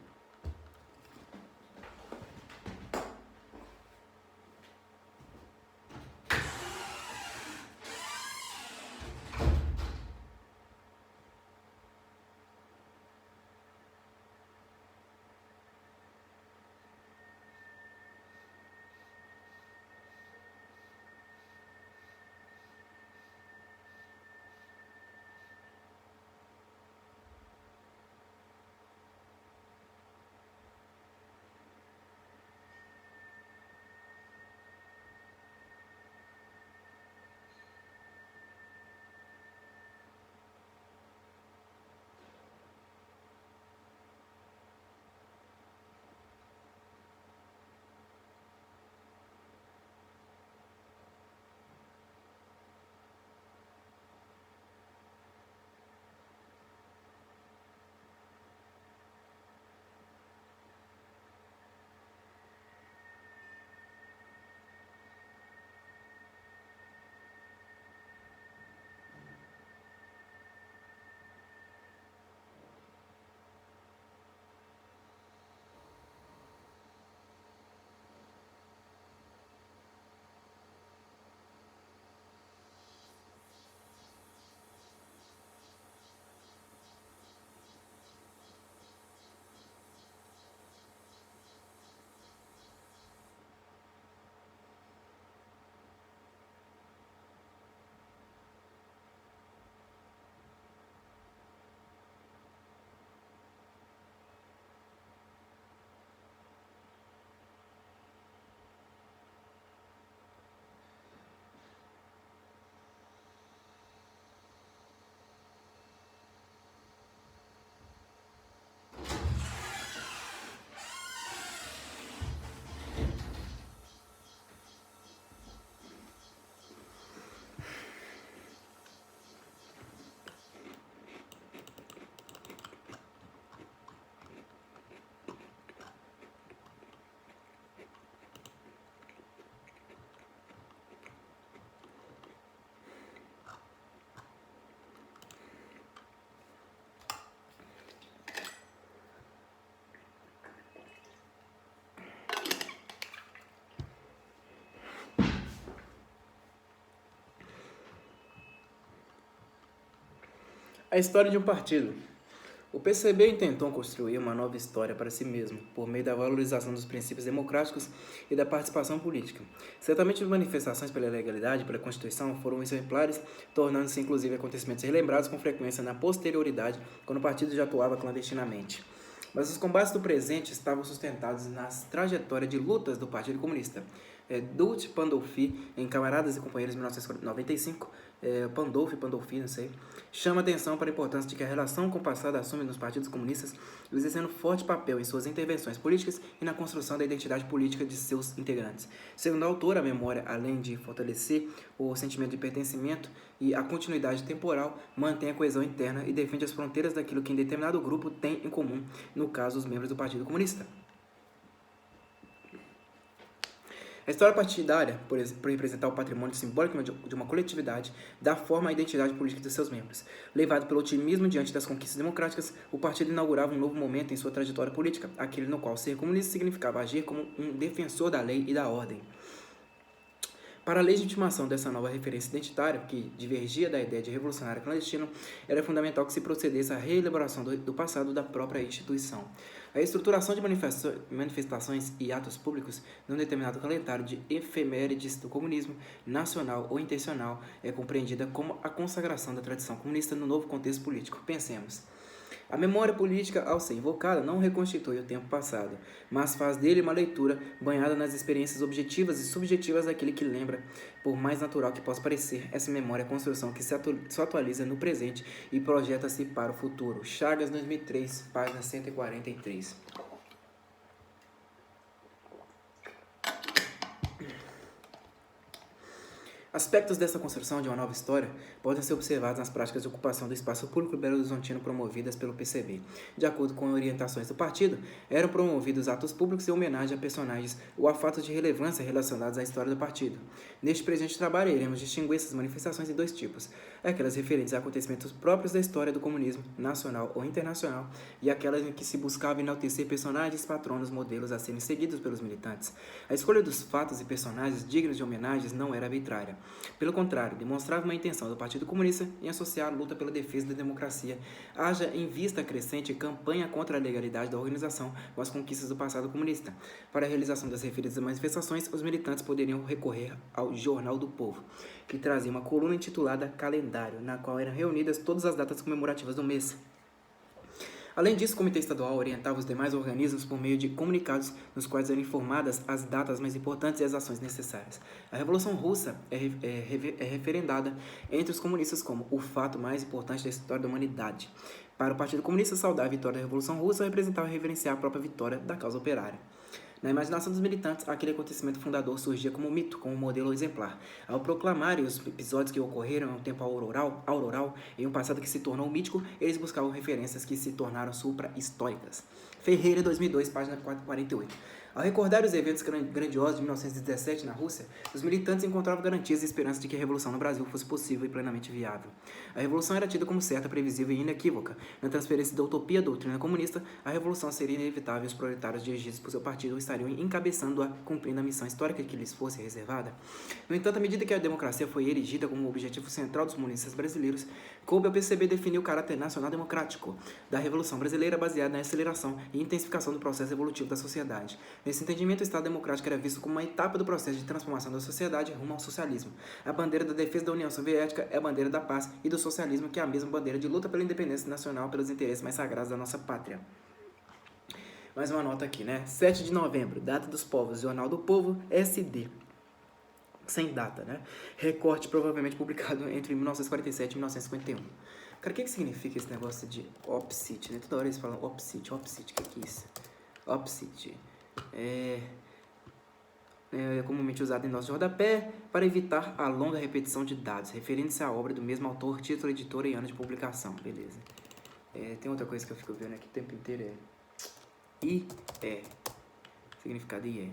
A história de um partido. O PCB intentou construir uma nova história para si mesmo, por meio da valorização dos princípios democráticos e da participação política. Certamente as manifestações pela legalidade e pela Constituição foram exemplares, tornando-se inclusive acontecimentos relembrados com frequência na posterioridade, quando o partido já atuava clandestinamente. Mas os combates do presente estavam sustentados nas trajetórias de lutas do Partido Comunista. Dutch Pandolfi, em Camaradas e Companheiros, 1995, Pandolfi, não sei, chama atenção para a importância de que a relação com o passado assume nos partidos comunistas, exercendo forte papel em suas intervenções políticas e na construção da identidade política de seus integrantes. Segundo a autora, a memória, além de fortalecer o sentimento de pertencimento e a continuidade temporal, mantém a coesão interna e defende as fronteiras daquilo que em determinado grupo tem em comum, no caso, os membros do Partido Comunista. A história partidária, por representar o patrimônio simbólico de uma coletividade, dá forma à identidade política de seus membros. Levado pelo otimismo diante das conquistas democráticas, o partido inaugurava um novo momento em sua trajetória política, aquele no qual ser comunista significava agir como um defensor da lei e da ordem. Para a legitimação dessa nova referência identitária, que divergia da ideia de revolucionário clandestino, era fundamental que se procedesse à reelaboração do passado da própria instituição. A estruturação de manifestações e atos públicos num determinado calendário de efemérides do comunismo, nacional ou intencional, é compreendida como a consagração da tradição comunista no novo contexto político. Pensemos. A memória política, ao ser invocada, não reconstitui o tempo passado, mas faz dele uma leitura banhada nas experiências objetivas e subjetivas daquele que lembra. Por mais natural que possa parecer, essa memória é a construção que se atualiza no presente e projeta-se para o futuro. Chagas, 2003, página 143. Aspectos dessa construção de uma nova história podem ser observados nas práticas de ocupação do espaço público belo-horizontino promovidas pelo PCB. De acordo com orientações do partido, eram promovidos atos públicos em homenagem a personagens ou a fatos de relevância relacionados à história do partido. Neste presente trabalho, iremos distinguir essas manifestações em dois tipos: aquelas referentes a acontecimentos próprios da história do comunismo, nacional ou internacional, e aquelas em que se buscava enaltecer personagens, patronos, modelos a serem seguidos pelos militantes. A escolha dos fatos e personagens dignos de homenagens não era arbitrária. Pelo contrário, demonstrava uma intenção do Partido Comunista em associar a luta pela defesa da democracia, haja em vista a crescente campanha contra a legalidade da organização com as conquistas do passado comunista. Para a realização das referidas manifestações, os militantes poderiam recorrer ao Jornal do Povo, que trazia uma coluna intitulada Calendário, na qual eram reunidas todas as datas comemorativas do mês. Além disso, o Comitê Estadual orientava os demais organismos por meio de comunicados nos quais eram informadas as datas mais importantes e as ações necessárias. A Revolução Russa é referendada entre os comunistas como o fato mais importante da história da humanidade. Para o Partido Comunista, saudar a vitória da Revolução Russa representava reverenciar a própria vitória da causa operária. Na imaginação dos militantes, aquele acontecimento fundador surgia como mito, como modelo exemplar. Ao proclamarem os episódios que ocorreram em um tempo auroral, em um passado que se tornou mítico, eles buscavam referências que se tornaram supra-históricas. Ferreira, 2002, página 48. Ao recordar os eventos grandiosos de 1917 na Rússia, os militantes encontravam garantias e esperanças de que a revolução no Brasil fosse possível e plenamente viável. A revolução era tida como certa, previsível e inequívoca. Na transferência da utopia à doutrina comunista, a revolução seria inevitável e os proletários dirigidos por seu partido estariam encabeçando-a, cumprindo a missão histórica que lhes fosse reservada. No entanto, à medida que a democracia foi erigida como objetivo central dos comunistas brasileiros, coube ao PCB definir o caráter nacional-democrático da Revolução Brasileira, baseada na aceleração e intensificação do processo evolutivo da sociedade. Nesse entendimento, o Estado Democrático era visto como uma etapa do processo de transformação da sociedade rumo ao socialismo. A bandeira da defesa da União Soviética é a bandeira da paz e do socialismo, que é a mesma bandeira de luta pela independência nacional, pelos interesses mais sagrados da nossa pátria. Mais uma nota aqui, né? 7 de novembro, data dos povos, Jornal do Povo, SD. Sem data, né? Recorte provavelmente publicado entre 1947 e 1951. Cara, o que significa esse negócio de opsit, né? Toda hora eles falam opsit, o que é isso? Opsit. É comumente usado em nosso de rodapé para evitar a longa repetição de dados, referente-se à obra do mesmo autor, título, editora e ano de publicação. Beleza. Tem outra coisa que eu fico vendo aqui o tempo inteiro, significado IE.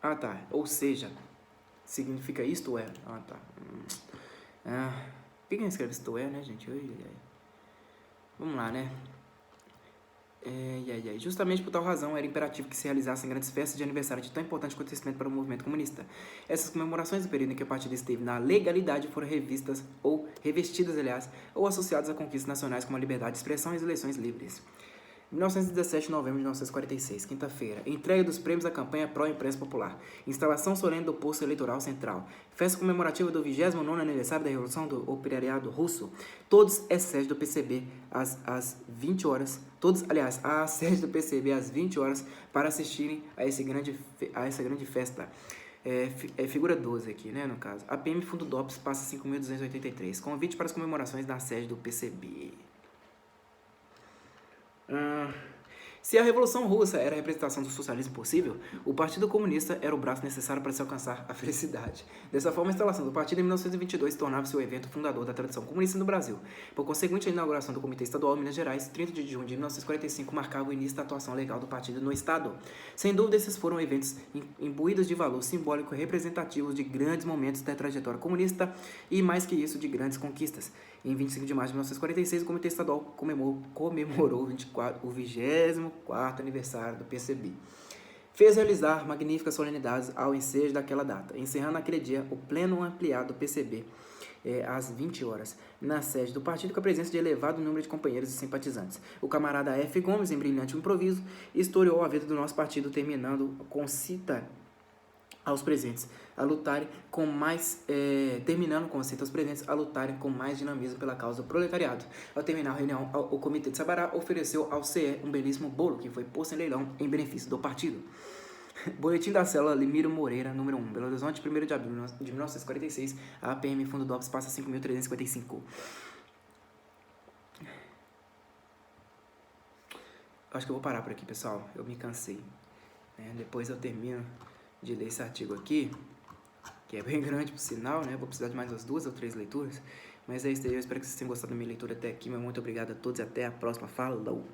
Tá. Ou seja, significa isto é. Tá. Por que não escreve isto é, né, gente? Vamos lá, né? Justamente por tal razão, era imperativo que se realizassem grandes festas de aniversário de tão importante acontecimento para o movimento comunista. Essas comemorações do período em que o partido esteve na legalidade foram revestidas, ou associadas a conquistas nacionais como a liberdade de expressão e as eleições livres. 1917 de novembro de 1946, quinta-feira. Entrega dos prêmios da campanha pró-imprensa popular. Instalação solene do posto eleitoral central. Festa comemorativa do 29º aniversário da Revolução do Operariado Russo. Todos é sede do PCB às 20 horas. A sede do PCB às 20 horas para assistirem a essa grande festa. Figura 12 aqui, né, no caso. A PM Fundo DOPS passa 5.283. Convite para as comemorações na sede do PCB. Se a Revolução Russa era a representação do socialismo possível, o Partido Comunista era o braço necessário para se alcançar a felicidade. Dessa forma, a instalação do partido em 1922 tornava-se o evento fundador da tradição comunista no Brasil. Por conseguinte, a inauguração do Comitê Estadual em Minas Gerais, 30 de junho de 1945, marcava o início da atuação legal do partido no Estado. Sem dúvida, esses foram eventos imbuídos de valor simbólico e representativos de grandes momentos da trajetória comunista e, mais que isso, de grandes conquistas. Em 25 de março de 1946, o Comitê Estadual comemorou o 24º aniversário do PCB. Fez realizar magníficas solenidades ao ensejo daquela data, encerrando naquele dia o pleno ampliado do PCB às 20 horas, na sede do partido, com a presença de elevado número de companheiros e simpatizantes. O camarada F. Gomes, em brilhante improviso, historiou a vida do nosso partido, terminando com cita aos presentes a lutarem com mais dinamismo pela causa do proletariado. Ao terminar a reunião, o Comitê de Sabará ofereceu ao CE um belíssimo bolo que foi posto em leilão em benefício do partido. Boletim da célula Limiro Moreira, número 1, Belo Horizonte, 1º de abril de 1946, a APM Fundo DOPS passa 5.355. Acho que eu vou parar por aqui, pessoal. Eu me cansei. Depois eu termino de ler esse artigo aqui, que é bem grande por sinal, né? Vou precisar de mais umas 2 ou 3 leituras. Mas é isso aí, eu espero que vocês tenham gostado da minha leitura até aqui. Muito obrigado a todos e até a próxima. Falou!